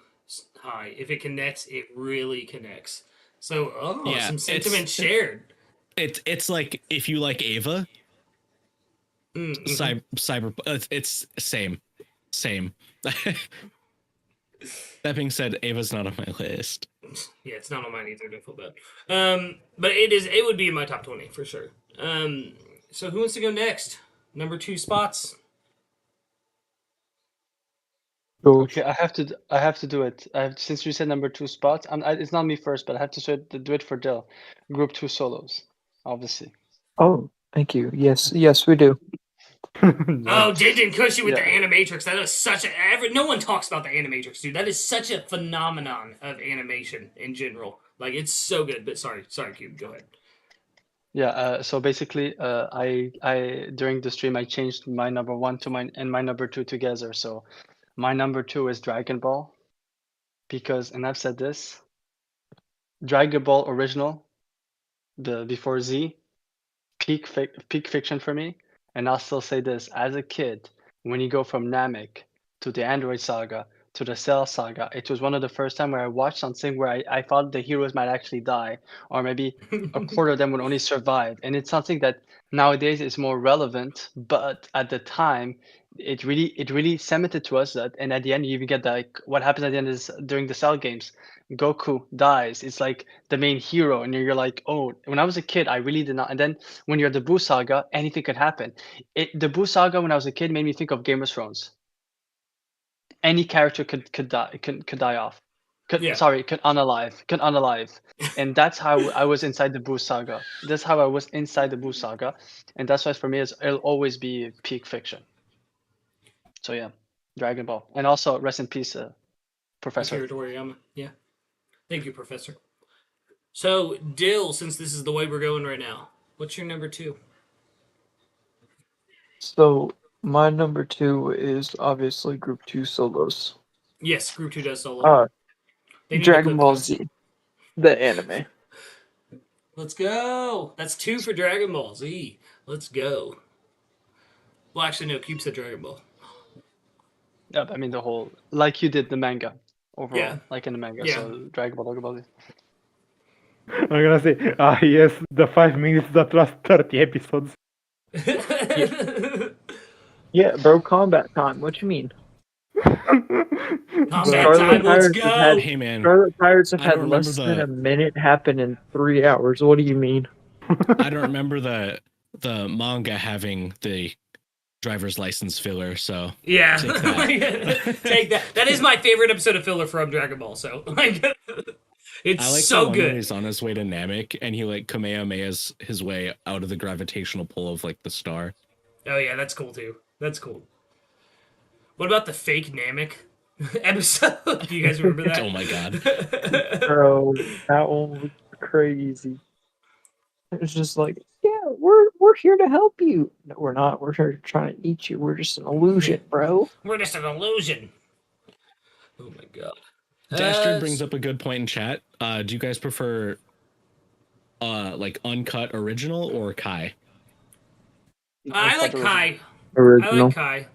high. If it connects, it really connects. So, some sentiment shared. It's like if you like Ava, cyber. It's same. That being said, Ava's not on my list. Yeah, it's not on mine either. Don't feel bad. But it would be in my top 20 for sure. So who wants to go next? Number 2 spots. Okay, I have to do it. Since you said number 2 spots, it's not me first, but I have to do it for Dill. Group 2 solos, obviously. Oh, thank you. Yes, we do. Oh, Din Kushi with the Animatrix. That is such no one talks about the Animatrix, dude. That is such a phenomenon of animation in general. Like, it's so good. But sorry, Kube, go ahead. Yeah. So basically, I during the stream I changed my number 1 to my number 2 together. So my number 2 is Dragon Ball, because, and I've said this, Dragon Ball original, the before Z, peak fiction for me. And I'll still say this, as a kid, when you go from Namek to the Android Saga to the Cell Saga, it was one of the first time where I watched something where I thought the heroes might actually die, or maybe a quarter of them would only survive. And it's something that nowadays is more relevant, but at the time, it really cemented to us that, and at the end you even get like what happens at the end is during the Cell games, Goku dies. It's like the main hero, and you're like, oh, when I was a kid, I really did not. And then when you're the Buu Saga, anything could happen. The Buu Saga when I was a kid made me think of Game of Thrones. Any character could die off. Could unalive. And that's how I was inside the Buu Saga. That's how I was inside the Buu Saga, and that's why for me it'll always be peak fiction. So yeah, Dragon Ball, and also rest in peace, Professor. Akira Toriyama. Yeah. Thank you, Professor. So, Dill, since this is the way we're going right now, what's your number 2? So my number 2 is obviously Group 2 solos. Yes, Group 2 does solo. Dragon Ball Z, the anime. Let's go. That's 2 for Dragon Ball Z. Let's go. Well, actually, no. Cube said Dragon Ball. Yeah, I mean the whole, like you did the manga overall, like in the manga. Yeah. So Dragon Ball Z. I'm gonna say, yes, the 5 minutes that last 30 episodes. Yeah, bro, combat time. What you mean? Combat time, let's go. Hey man, Scarlet Pirates have I had don't less remember than a minute happen in 3 hours. What do you mean? I don't remember the manga having the driver's license filler. So Yeah, take that. take that. That is my favorite episode of filler from Dragon Ball. So it's I like so the one good. where he's on his way to Namek and he like Kamehamehas his way out of the gravitational pull of like the star. Oh yeah, that's cool too. That's cool. What about the fake Namek episode? Do you guys remember that? Oh my god. Bro, that one was crazy. It was just like, yeah, we're here to help you. No, we're not. We're here trying to eat you. We're just an illusion, bro. We're just an illusion. Oh my god. Dastard brings up a good point in chat. Do you guys prefer like uncut original or Kai? I like Kai. Original. I like Kai.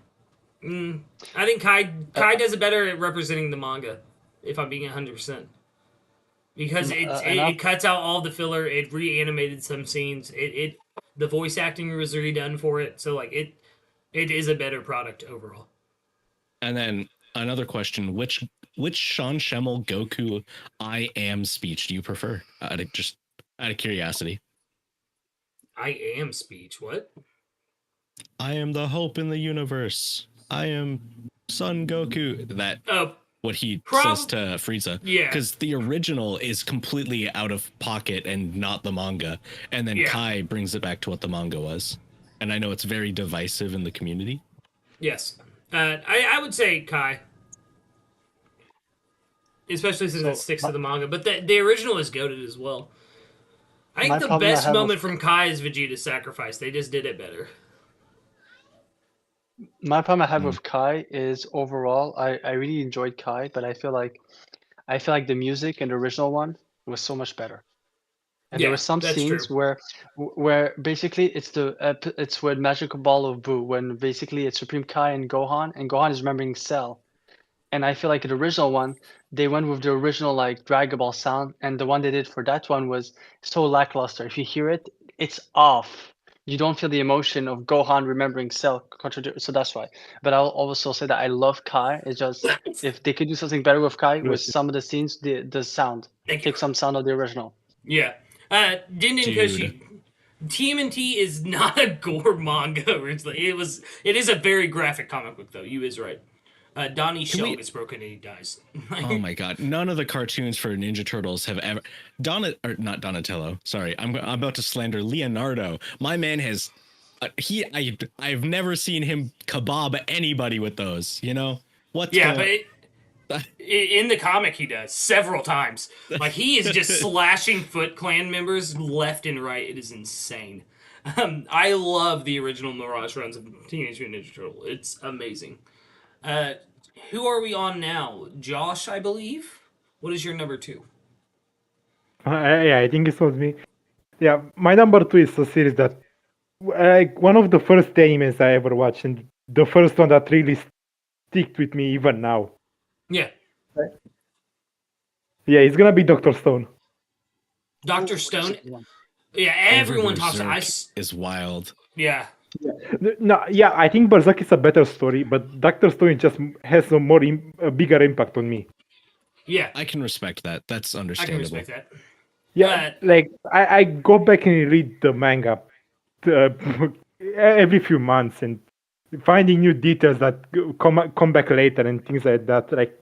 I think Kai does it better at representing the manga, if I'm being 100%. Because it cuts out all the filler. It reanimated some scenes. The voice acting was redone for it. So like it is a better product overall. And then another question: which Sean Schemmel Goku I am speech do you prefer? Just out of curiosity. I am speech. What? I am the hope in the universe. I am Son Goku. That what he says to Frieza. Yeah. Because the original is completely out of pocket and not the manga. And then Kai brings it back to what the manga was. And I know it's very divisive in the community. Yes. I would say Kai. Especially since it sticks to the manga. But the original is goated as well. I think the best moment from Kai is Vegeta's sacrifice. They just did it better. My problem I have with Kai is overall, I really enjoyed Kai, but I feel like the music in the original one was so much better. And there were some scenes where basically it's with Magical Ball of Buu, when basically it's Supreme Kai and Gohan is remembering Cell. And I feel like in the original one, they went with the original like Dragon Ball sound, and the one they did for that one was so lackluster. If you hear it, it's off. You don't feel the emotion of Gohan remembering Cell. So that's why. But I'll also say that I love Kai. It's just if they could do something better with Kai, with some of the scenes, the sound, take some sound of the original. Yeah. Din Koshi. TMNT is not a gore manga originally. It is a very graphic comic book though. You is right. Donnie's shell gets broken and he dies. Oh my god! None of the cartoons for Ninja Turtles have ever not Donatello. Sorry, I'm about to slander Leonardo. My man has I've never seen him kebab anybody with those. You know what? Yeah, but in the comic he does several times. Like he is just slashing Foot Clan members left and right. It is insane. I love the original Mirage runs of Teenage Mutant Ninja Turtle. It's amazing. Who are we on now? Josh, I believe. What is your number 2? Yeah, I think it was me. Yeah, my number 2 is a series that, like, one of the first animes I ever watched, and the first one that really sticked with me even now. Yeah. Yeah, it's gonna be Dr. Stone. Dr. Stone. Yeah, everyone talks. Is wild. Yeah. No, yeah, I think Berserk is a better story, but Dr. Stone just has a bigger impact on me. Yeah, I can respect that. That's understandable. I can respect that. Yeah, like I go back and read the manga every few months and finding new details that come back later and things like that. Like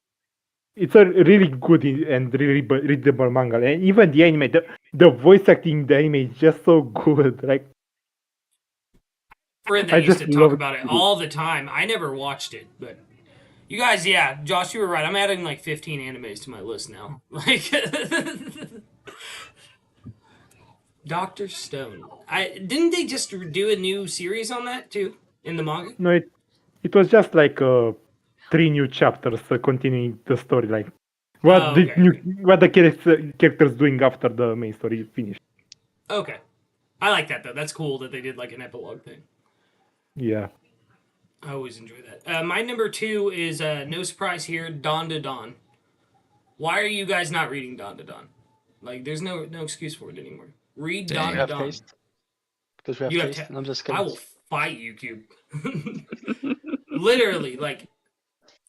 it's a really good and really readable manga, and even the anime, the voice acting in the anime is just so good. Like. Friend that used to talk about it all the time. I never watched it, but you guys, yeah, Josh, you were right. I'm adding like 15 animes to my list now. Like Dr. Stone. Didn't they just do a new series on that too in the manga? No, it was just like 3 new chapters continuing the story. Like what the characters doing after the main story finished. Okay, I like that though. That's cool that they did like an epilogue thing. Yeah. I always enjoy that. My number 2 is, no surprise here, Dawn to Dawn. Why are you guys not reading Dawn to Dawn? Like, there's no excuse for it anymore. Read Dawn to Dawn. Because we have taste. I'm just kidding. I will fight you, Cube. Literally, like...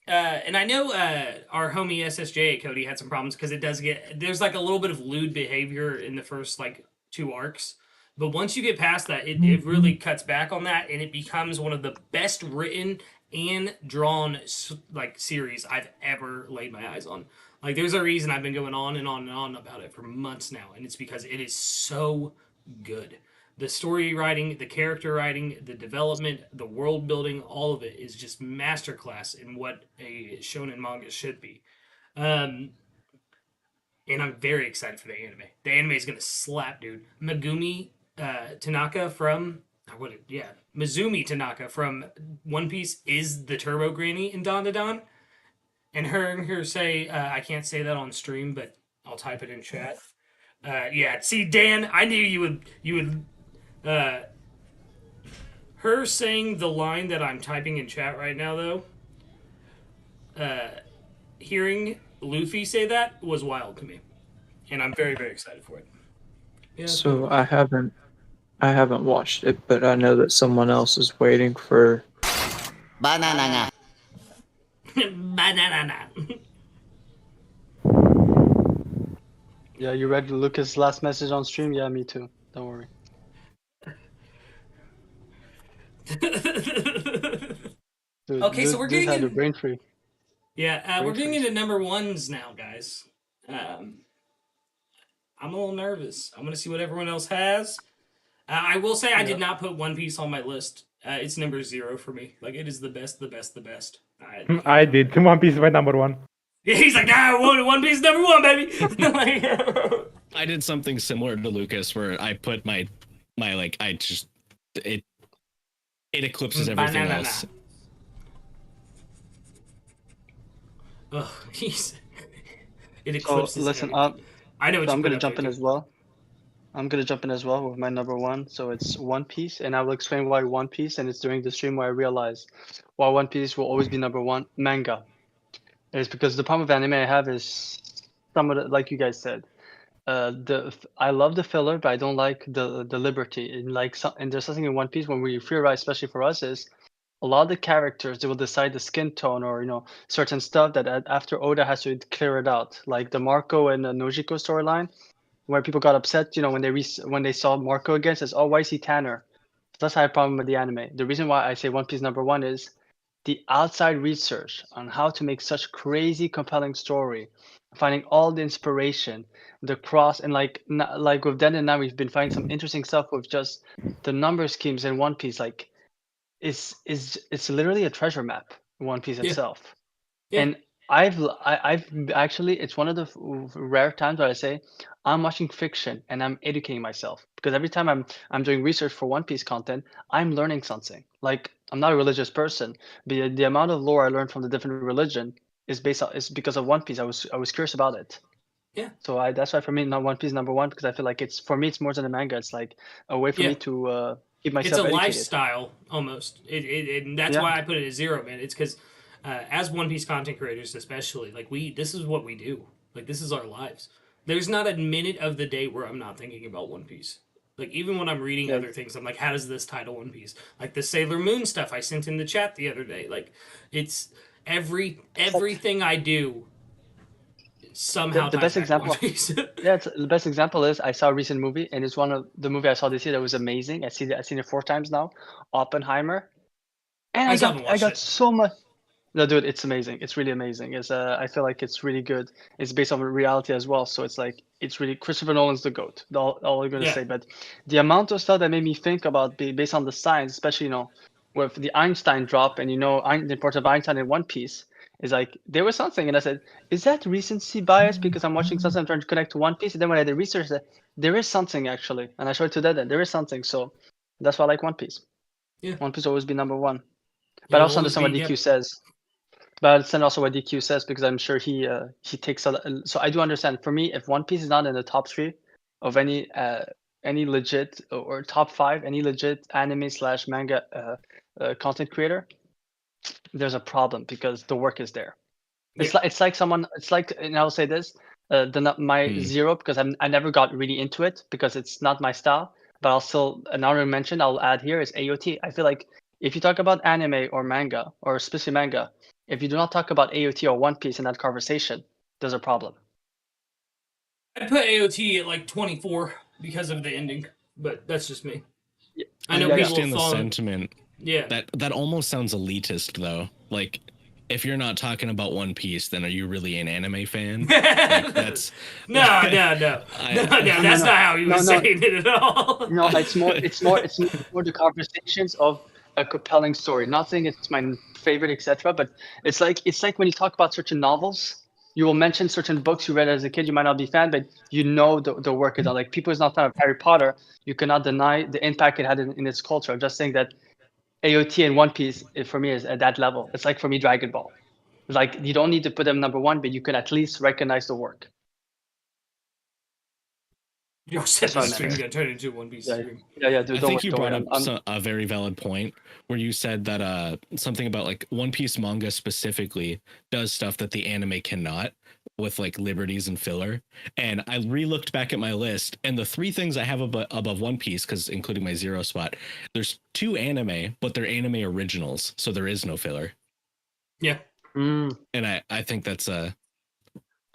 and I know our homie SSJ, Cody, had some problems because it does there's like a little bit of lewd behavior in the first, like, 2 arcs. But once you get past that, it really cuts back on that, and it becomes one of the best written and drawn like series I've ever laid my eyes on. Like, there's a reason I've been going on and on and on about it for months now, and it's because it is so good. The story writing, the character writing, the development, the world building, all of it is just masterclass in what a shonen manga should be. Um, and I'm very excited for the anime. The anime is gonna slap, dude. Tanaka from Mizumi Tanaka from One Piece is the Turbo Granny in Don Don, and her say I can't say that on stream, but I'll type it in chat. Yeah, see, Dan, I knew you would. Her saying the line that I'm typing in chat right now, though. Hearing Luffy say that was wild to me, and I'm very, very excited for it. Yeah, So I haven't watched it, but I know that someone else is waiting for. Banana. Banana. Yeah, you read Lucas' last message on stream? Yeah, me too. Don't worry. Dude, Okay, so we're dude getting had a in. brain freeze. Yeah, we're Brain getting freeze. into number ones now, guys. I'm a little nervous. I'm gonna see what everyone else has. I will say I did not put One Piece on my list. It's number 0 for me. Like, it is the best, the best, the best. I did. One Piece is my number one. Yeah, he's like, nah, One Piece is number 1, baby. Like, I did something similar to Lucas, where I put my like it eclipses everything Banana. else. Ugh, it So eclipses. listen everything. up. I know what So you I'm put gonna up jump there, in dude. as well. I'm gonna jump in as well with my number one. So it's One Piece, and I will explain why One Piece. And it's during the stream where I realized why One Piece will always be number one. Manga. It's because the problem with anime I have is some of the, like you guys said. I love the filler, but I don't like the liberty. And and there's something in One Piece when we free write, especially for us, is a lot of the characters they will decide the skin tone or certain stuff that after Oda has to clear it out, like the Marco and the Nojiko storyline, where people got upset, when they saw Marco again, says, "Oh, why is he tanner?" So that's my problem with the anime. The reason why I say One Piece number one is the outside research on how to make such crazy, compelling story, finding all the inspiration, the cross, and like with Den and now we've been finding some interesting stuff with just the number schemes in One Piece. Like, it's literally a treasure map. One Piece Yeah. itself. Yeah. And I've actually it's one of the rare times where I say I'm watching fiction and I'm educating myself, because every time I'm doing research for One Piece content, I'm learning something. Like, I'm not a religious person, but the amount of lore I learned from the different religion is because of One Piece. I was curious about it. Yeah. So that's why for me, not One Piece number one, because I feel like it's more than a manga. It's like a way for Yeah. me to keep It's myself a educated. lifestyle almost. And that's Yeah. why I put it at 0, man. It's because as One Piece content creators, especially, like, this is what we do. Like, this is our lives. There's not a minute of the day where I'm not thinking about One Piece. Like, even when I'm reading Yeah. other things, I'm like, how does this title One Piece? Like the Sailor Moon stuff I sent in the chat the other day. Like, it's everything I do somehow The ties best back to One example. Piece. Yeah, the best example is I saw a recent movie, and it's one of the movie I saw this year that was amazing. I've seen it 4 times now, Oppenheimer, and I still haven't I watched got it. so much. No, dude, it's amazing. It's really amazing. I feel like it's really good. It's based on reality as well, so it's like it's really Christopher Nolan's the goat. All I'm gonna Yeah. say, but the amount of stuff that made me think about based on the science, especially with the Einstein drop, and the importance of Einstein in One Piece, is like there was something, and I said, is that recency bias because I'm watching something I'm trying to connect to One Piece, and then when I did research, there is something actually, and I showed it to that, there is something. So that's why I like One Piece. Yeah. One Piece will always be number one. But I It'll also always understand what be- DQ yep. says. But I understand also what DQ says, because I'm sure he takes so I do understand. For me, if One Piece is not in the top 3 of any legit, or top 5 any legit anime / manga content creator, there's a problem, because the work is there. It's like someone. It's like, and I'll say this: my 0, because I never got really into it because it's not my style. But I'll still, another mention I'll add here is AOT. I feel like if you talk about anime or manga, or especially manga, if you do not talk about AOT or One Piece in that conversation, there's a problem. I put AOT at like 24 because of the ending. but that's just me. Yeah. I know I people understand the fall. sentiment. Yeah. That almost sounds elitist though. Like, if you're not talking about One Piece, then are you really an anime fan? Like, that's no. That's not how he was saying it at all. No, it's more the conversations of a compelling story. Not saying it's my favorite, etc. But it's like when you talk about certain novels, you will mention certain books you read as a kid. You might not be a fan, but you know the work is done. Like people is not fan of Harry Potter. You cannot deny the impact it had in its culture. I'm just saying that AOT and One Piece for me is at that level. It's like for me Dragon Ball. Like you don't need to put them number one, but you can at least recognize the work. Josh said Sorry, this stream man. got turned into One Piece stream. Yeah, dude. I think you brought up a very valid point where you said that something about like One Piece manga specifically does stuff that the anime cannot, with like liberties and filler. And I re-looked back at my list, and the 3 things I have above One Piece, because including my 0 spot, there's 2 anime, but they're anime originals, so there is no filler. Yeah. Mm. And I think that's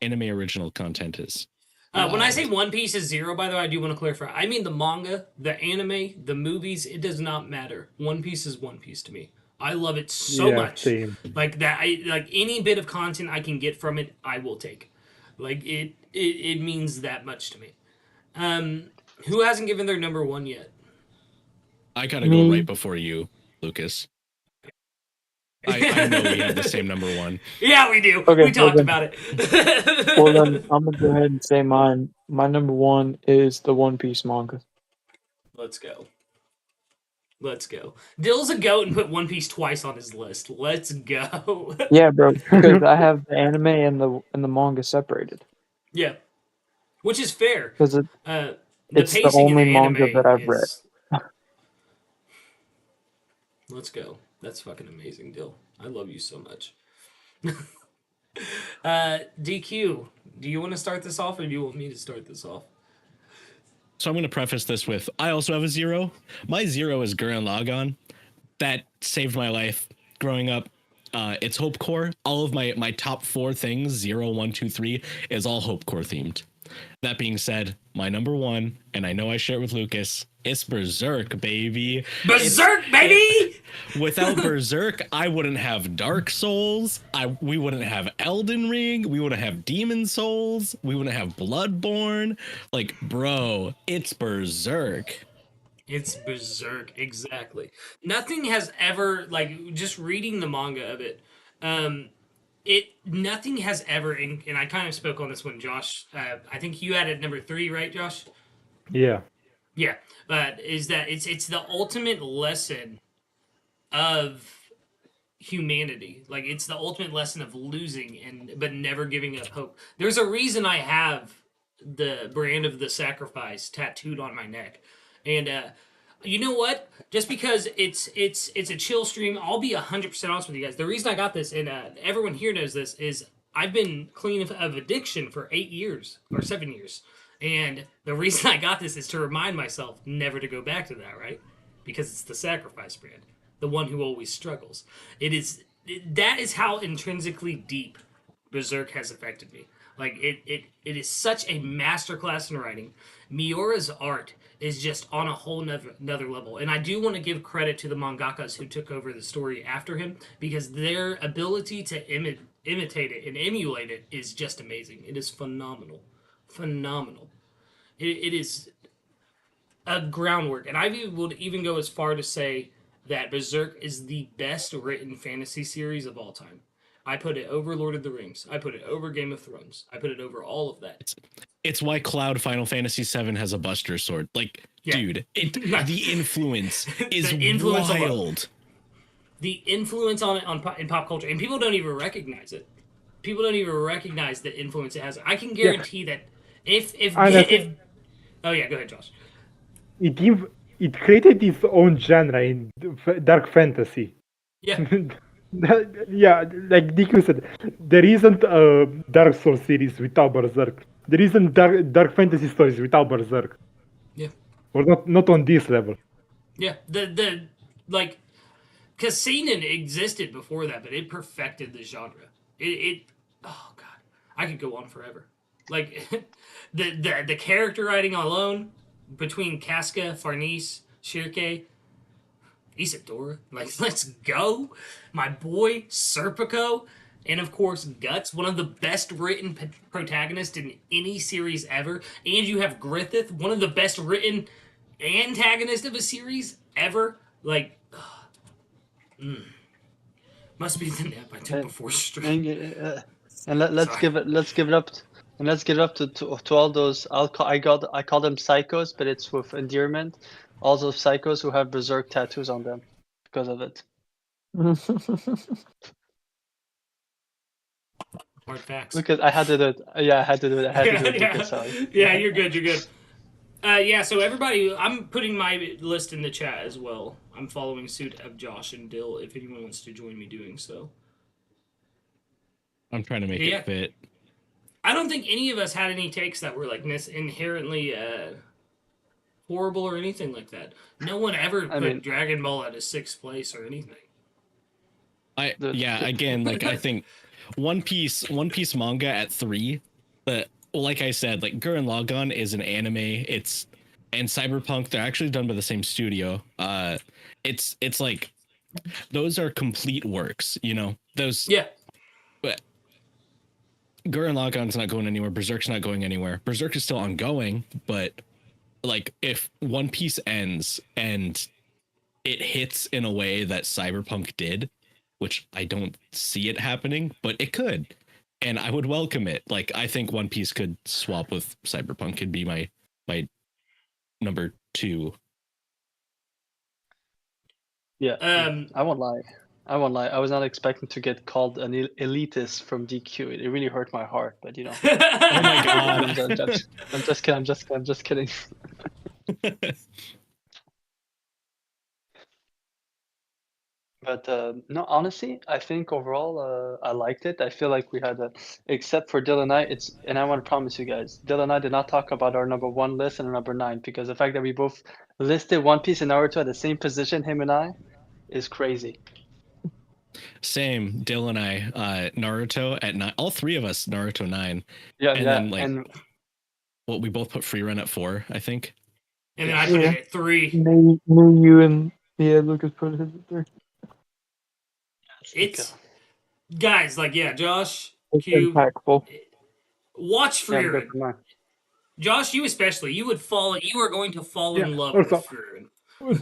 anime original content is. When I say One Piece is 0, by the way, I do want to clarify. I mean the manga, the anime, the movies. It does not matter. One Piece is One Piece to me. I love it so much. Same. Like that. Like any bit of content I can get from it, I will take. Like it means that much to me. Who hasn't given their number 1 yet? I gotta go right before you, Lucas. I know we have the same number 1. Yeah, we do. Okay, we talked about it. Well, then I'm gonna go ahead and say mine. My number 1 is the One Piece manga. Let's go. Dill's a goat and put One Piece twice on his list. Let's go. Yeah, bro, because I have the anime and the manga separated. Yeah, which is fair. Because it's the pacing in only manga anime that I've read. Let's go. That's fucking amazing, Dill. I love you so much. DQ, do you want to start this off, or do you want me to start this off? So I'm going to preface this with, I also have a 0. My 0 is Gurren Lagann. That saved my life growing up. It's Hope Core. All of my top 4 things, 0, 1, 2, 3, is all Hope Core themed. That being said, my number 1, and I know I share it with Lucas, it's Berserk, baby. Berserk, baby! Without Berserk, I wouldn't have Dark Souls. We wouldn't have Elden Ring. We wouldn't have Demon Souls. We wouldn't have Bloodborne. Like, bro, it's Berserk. It's Berserk, exactly. Nothing has ever, like, just reading the manga of it, nothing has ever, and I kind of spoke on this one, Josh. I think you had it number 3, right, Josh? Yeah. Yeah, but is that it's the ultimate lesson of humanity. Like it's the ultimate lesson of losing but never giving up hope. There's a reason I have the brand of the sacrifice tattooed on my neck, and you know what? Just because it's a chill stream, I'll be 100% honest with you guys. The reason I got this, and everyone here knows this, is I've been clean of addiction for 8 years or 7 years. And the reason I got this is to remind myself never to go back to that, right? Because it's the sacrifice brand, the one who always struggles. That is how intrinsically deep Berserk has affected me. Like it is such a masterclass in writing. Miura's art is just on a whole another level. And I do want to give credit to the mangakas who took over the story after him, because their ability to imitate it and emulate it is just amazing. It is phenomenal. It is a groundwork, and I would even go as far to say that Berserk is the best written fantasy series of all time. I put it over Lord of the Rings. I put it over Game of Thrones. I put it over all of that. It's why Cloud Final Fantasy VII has a Buster Sword. Like, yeah. Dude, the influence is wild. The influence on it in pop culture, and people don't even recognize it. People don't even recognize the influence it has. I can guarantee that if oh yeah, go ahead, Josh. It created its own genre in dark fantasy. Yeah. Yeah, like DQ said, there isn't a Dark Souls series without Berserk. There isn't dark fantasy stories without Berserk. Yeah. Or not on this level. Yeah, the like, because seinen existed before that, but it perfected the genre. It oh god, I could go on forever. Like the character writing alone, between Casca, Farnese, Shirke, Isadora, like let's go, my boy Serpico, and of course Guts, one of the best written protagonists in any series ever, and you have Griffith, one of the best written antagonist of a series ever. Like, must be the nap I took before stream. Let's give it up. And let's give it up to all those. I call them psychos, but it's with endearment. All those psychos who have berserk tattoos on them because of it. Hard facts. Because I had to do it. Yeah, I had to do it. I had to do it. Yeah. Sorry. Yeah, you're good. You're good. Yeah, so everybody, I'm putting my list in the chat as well. I'm following suit of Josh and Dill if anyone wants to join me doing so. I'm trying to make it fit. I don't think any of us had any takes that were like inherently horrible or anything like that. No one ever put Dragon Ball at a 6th place or anything. Again, like I think One Piece manga at 3, but like I said, like Gurren Lagann is an anime. And Cyberpunk, they're actually done by the same studio. It's like those are complete works, you know. Those but Gurren Lagann's not going anywhere. Berserk's not going anywhere. Berserk is still ongoing, but like if One Piece ends and it hits in a way that Cyberpunk did, which I don't see it happening, but it could, and I would welcome it. Like I think One Piece could swap with Cyberpunk. Could be my number 2. Yeah. I won't lie. I was not expecting to get called an elitist from DQ. It really hurt my heart, but you know. Oh my god! I'm just kidding. I'm just kidding. But no, honestly, I think overall I liked it. I feel like we had except for Dill and I, and I want to promise you guys, Dill and I did not talk about our number 1 list and our number 9 because the fact that we both listed One Piece and Naruto at the same position, him and I, is crazy. Same, Dill and I, Naruto at 9. All 3 of us, Naruto 9. Yeah, and then like, we both put Free Run at 4, I think. And then I put it at 3. Me, you, and Lucas put it at 3. It's guys, like Josh, it's Cube, impactful. Watch Freeran. Josh, you especially, you are going to fall in love with Freeran.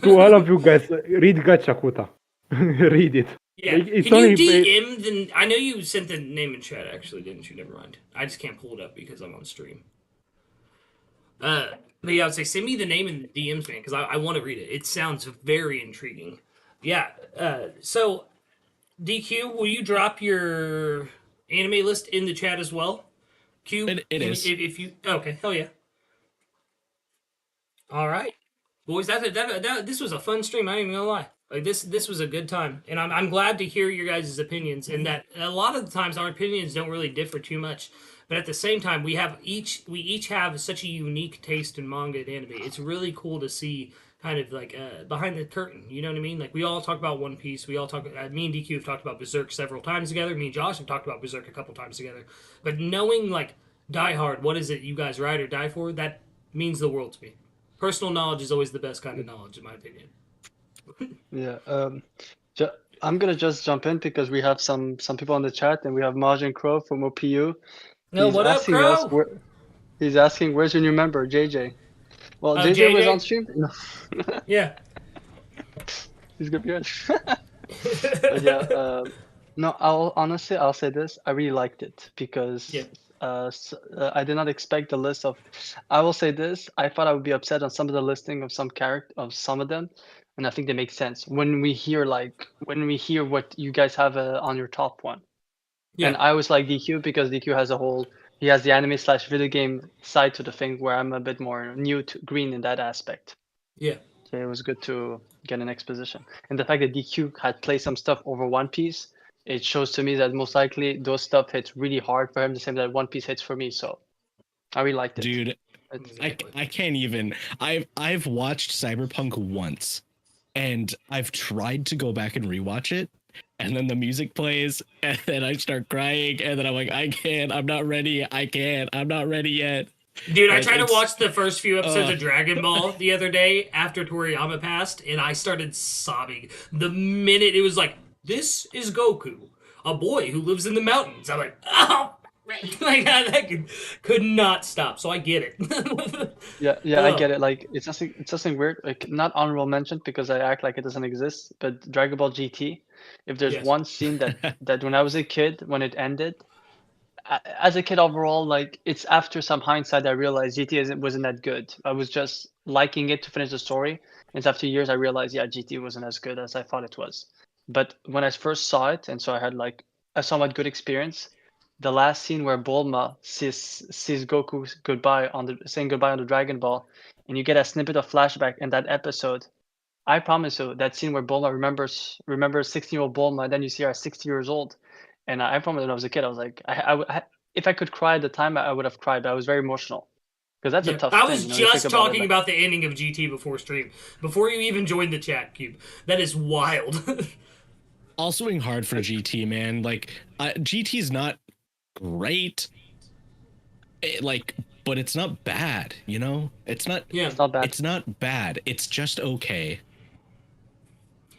To all of you guys, read Gachakuta. Read it. Yeah, it's can you DM? Then I know you sent the name in chat. Actually, didn't you? Never mind. I just can't pull it up because I'm on stream. But yeah, I would say send me the name in the DMs, man, because I want to read it. It sounds very intriguing. Yeah. So. DQ, will you drop your anime list in the chat as well? Q, it is. If you okay, hell yeah. All right, boys, this was a fun stream. I ain't even gonna lie. Like this was a good time, and I'm glad to hear your guys' opinions, and that a lot of the times our opinions don't really differ too much. But at the same time, we each have such a unique taste in manga and anime. It's really cool to see. Kind of like behind the curtain, you know what I mean? Like we all talk about One Piece. We all talk. Me and DQ have talked about Berserk several times together. Me and Josh have talked about Berserk a couple times together. But knowing like Die Hard, what is it you guys ride or die for? That means the world to me. Personal knowledge is always the best kind of knowledge, in my opinion. Yeah. I'm gonna just jump in because we have some people in the chat, and we have Majin Crow from OPU. No, what up, Crow? He's asking, "Where's your new member, JJ?" Well, JJ was on stream. No. Yeah. He's gonna be on. But yeah, no. I'll say this. I really liked it because I did not expect the list of. I will say this. I thought I would be upset on some of the listing of some of them, and I think they make sense when we hear what you guys have on your top 1. Yeah. And I was like DQ because DQ has he has the anime / video game side to the thing where I'm a bit more green in that aspect. Yeah. So it was good to get an exposition. And the fact that DQ had played some stuff over One Piece, it shows to me that most likely those stuff hits really hard for him, the same that One Piece hits for me. So I really liked it. Dude, I can't even. I've watched Cyberpunk once, and I've tried to go back and rewatch it. And then the music plays, and then I start crying, and then I'm like, I can't, I'm not ready, I'm not ready yet. Dude, I Like, tried to it's- watch the first few episodes of Dragon Ball the other day after Toriyama passed, and I started sobbing the minute it was like, "This is Goku, a boy who lives in the mountains." I'm like, "Oh!" Like that could not stop. So I get it. Yeah, I get it. Like it's something weird. Like not honorable mention because I act like it doesn't exist. But Dragon Ball GT, if there's Yes. one scene that when I was a kid, when it ended, as a kid overall, like it's after some hindsight I realized GT wasn't that good. I was just liking it to finish the story. And it's after years I realized, yeah, GT wasn't as good as I thought it was. But when I first saw it, and so I had like a somewhat good experience, the last scene where Bulma sees Goku saying goodbye on the Dragon Ball, and you get a snippet of flashback in that episode. I promise you, that scene where Bulma remembers 16-year-old Bulma, and then you see her at 60 years old. And I remember when I was a kid, I was like, if I could cry at the time, I would have cried. But I was very emotional because that's a tough I thing. was You know, you think just about it, talking like- about the ending of GT before stream, before you even joined the chat, Cube. That is wild. Also hard for GT, man. Like GT's not great. But it's not bad, you know? It's not Yeah. It's not bad. It's not bad. It's just okay.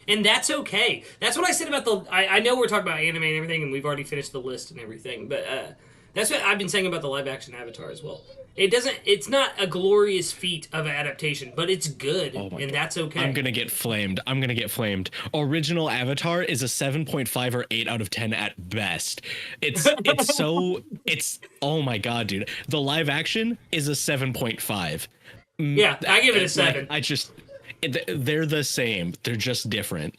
And that's okay. That's what I said about the. I know we're talking about anime and everything, and we've already finished the list and everything, but that's what I've been saying about the live action Avatar as well. It doesn't. It's not a glorious feat of adaptation, but it's good, Oh my and God. that's okay. I'm gonna get flamed. Original Avatar is a 7.5 or 8 out of 10 at best. It's oh my God, dude. The live action is a 7.5. Yeah, I give it a 7. They're the same. They're just different.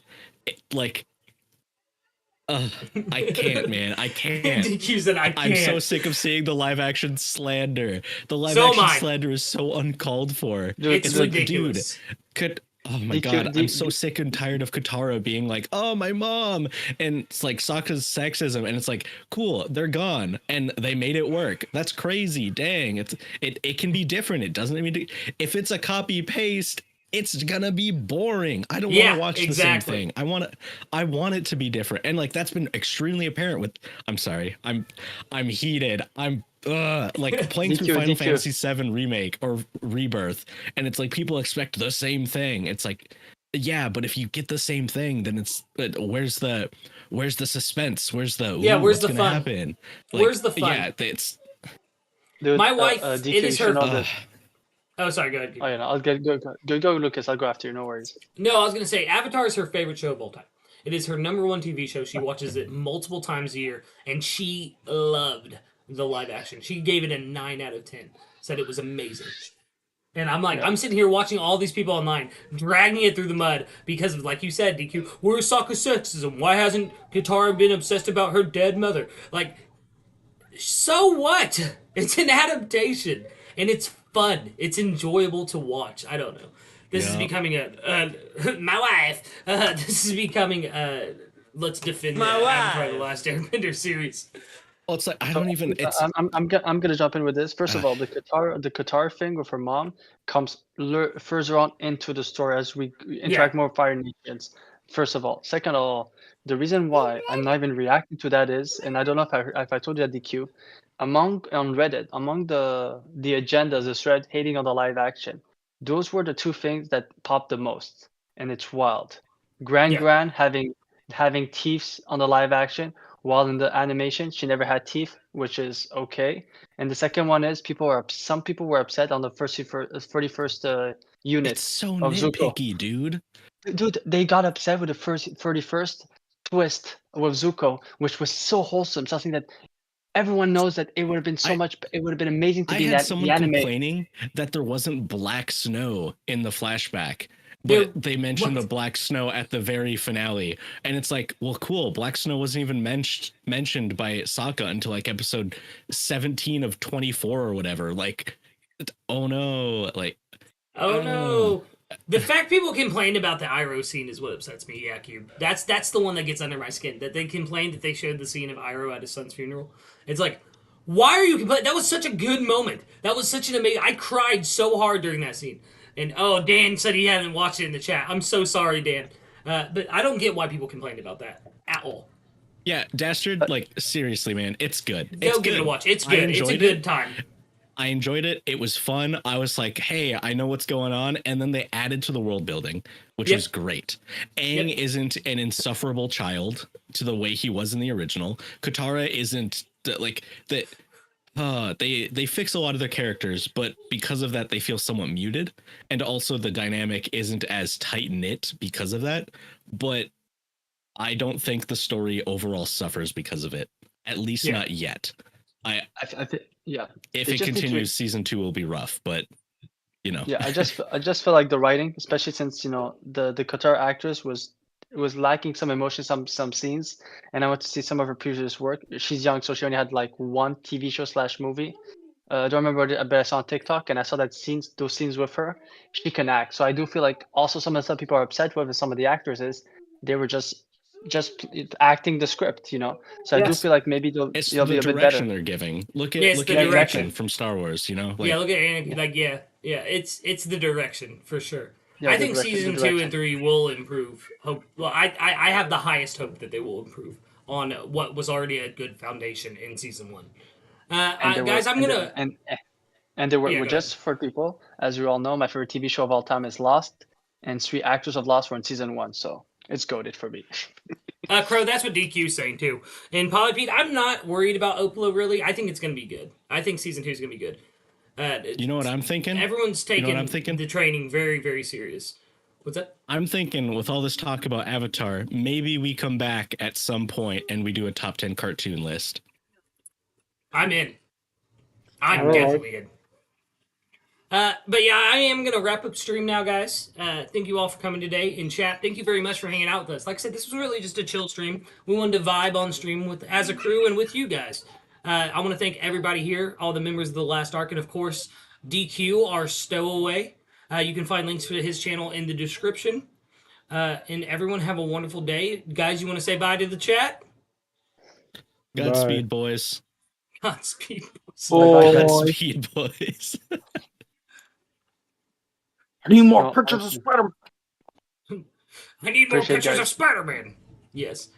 I can't, man. I can't. DQ said I can't. I'm so sick of seeing the live action slander. The live So action am I. slander is so uncalled for. Dude, It's ridiculous. Oh my DQ God, I'm so sick and tired of Katara being like, "Oh, my mom," and it's like Sokka's sexism, and it's like, cool, they're gone, and they made it work. That's crazy. Dang, it can be different. It doesn't mean if it's a copy paste, it's gonna be boring. I don't want to watch the same thing. I want it to be different, and like that's been extremely apparent with. I'm sorry, I'm heated. I'm like playing through Final Fantasy VII Remake or Rebirth, and it's like people expect the same thing. It's like, yeah, but if you get the same thing, then it's where's the suspense? Where's the where's the gonna fun? happen? Like, Where's the fun? Yeah, it's Dude, My wife, DQ, it is you should her. know that- Oh, sorry. Go ahead. Oh yeah, no, I'll go, Lucas. I'll go after you. No worries. No, I was gonna say Avatar is her favorite show of all time. It is her #1 TV show. She watches it multiple times a year, and she loved the live action. She gave it a 9 out of 10. Said it was amazing. And I'm like, I'm sitting here watching all these people online dragging it through the mud because of, like you said, DQ, where's Sokka's sexism? Why hasn't Katara been obsessed about her dead mother? Like, so what? It's an adaptation, and it's fun. It's enjoyable to watch. I don't know. This is becoming my wife. This is becoming let's defend the Avatar: The Last Airbender series. well, it's like I don't even. It's I'm gonna jump in with this. First of all, the Qatar thing with her mom comes further on into the story as we interact more with Fire Nations. First of all, second of all, the reason why I'm not even reacting to that is, and I don't know if I told you that DQ, on Reddit, among the agendas, the thread hating on the live action, those were the two things that popped the most, and it's wild. Gran having teeth on the live action, while in the animation she never had teeth, which is okay. And the second one is some people were upset on the 31st unit. it's so of Zuko. nitpicky, dude. Dude, they got upset with the 31st twist with Zuko, which was so wholesome, something that everyone knows that it would have been it would have been amazing to I be in had that someone the anime. complaining that there wasn't black snow in the flashback, but they mentioned a black snow at the very finale, and it's like, well, cool. Black snow wasn't even mentioned by Sokka until like episode 17 of 24 or whatever. Like, oh no, like, Oh no. The fact people complain about the Iroh scene is what upsets me, yeah, Cube. That's the one that gets under my skin. That they complained that they showed the scene of Iroh at his son's funeral. It's like, why are you complaining? That was such a good moment. That was such an amazing... I cried so hard during that scene. And, Dan said he hadn't watched it in the chat. I'm so sorry, Dan. But I don't get why people complained about that at all. yeah, Dastard, like, seriously, man, it's good. They'll give it a watch. It's good. It's a good time. I enjoyed it. It was fun. I was like, hey, I know what's going on. And then they added to the world building, which was great. Aang isn't an insufferable child to the way he was in the original. Katara isn't like that. They fix a lot of their characters, but because of that, they feel somewhat muted. And also the dynamic isn't as tight knit because of that. But I don't think the story overall suffers because of it. At least not yet. I think If They it just need to- continues, season 2 will be rough, but you know. I just feel like the writing, especially since the Qatar actress was lacking some emotion, some scenes, and I went to see some of her previous work. She's young, so she only had like one TV show / movie. I don't remember it, but I saw on TikTok and I saw those scenes with her. She can act, so I do feel like also some of the stuff people are upset with some of the actors is they were just acting the script, So I do feel like maybe they'll It's be the a bit better. direction they're giving. Look at It's the Anakin direction. from Star Wars, Like, look at Anakin. Like, it's the direction for sure. Yeah, I the think direction- season the 2 direction. and 3 will improve. Hope. Well, I have the highest hope that they will improve on what was already a good foundation in season 1. Guys, I'm gonna. And there were Yeah, go just for people, as you all know, my favorite TV show of all time is Lost, and 3 actors of Lost were in season 1, so it's goated for me. Crow, that's what DQ's saying too. And Polypede, I'm not worried about Opalo really. I think it's gonna be good. I think season 2 is gonna be good. you know what I'm thinking? Everyone's You know taking what I'm thinking? the training very, very serious. What's that? I'm thinking with all this talk about Avatar, maybe we come back at some point and we do a top 10 cartoon list. I'm in. I'm Alright. definitely in. But yeah, I am going to wrap up stream now, guys. Thank you all for coming today in chat. Thank you very much for hanging out with us. Like I said, this was really just a chill stream. We wanted to vibe on stream as a crew and with you guys. I want to thank everybody here, all the members of The Last Ark, and of course, DQ, our Stowaway. You can find links to his channel in the description. And everyone have a wonderful day. Guys, you want to say bye to the chat? Godspeed, boys. Godspeed. Godspeed, boys. I need more No, pictures of awesome. Spider-Man. I need more Appreciate it, pictures of guys. Spider-Man. Yes.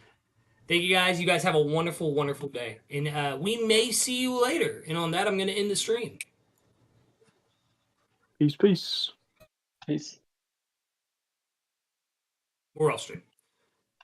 Thank you guys. You guys have a wonderful, wonderful day. And we may see you later. And on that, I'm going to end the stream. Peace, peace. Peace. We're all stream.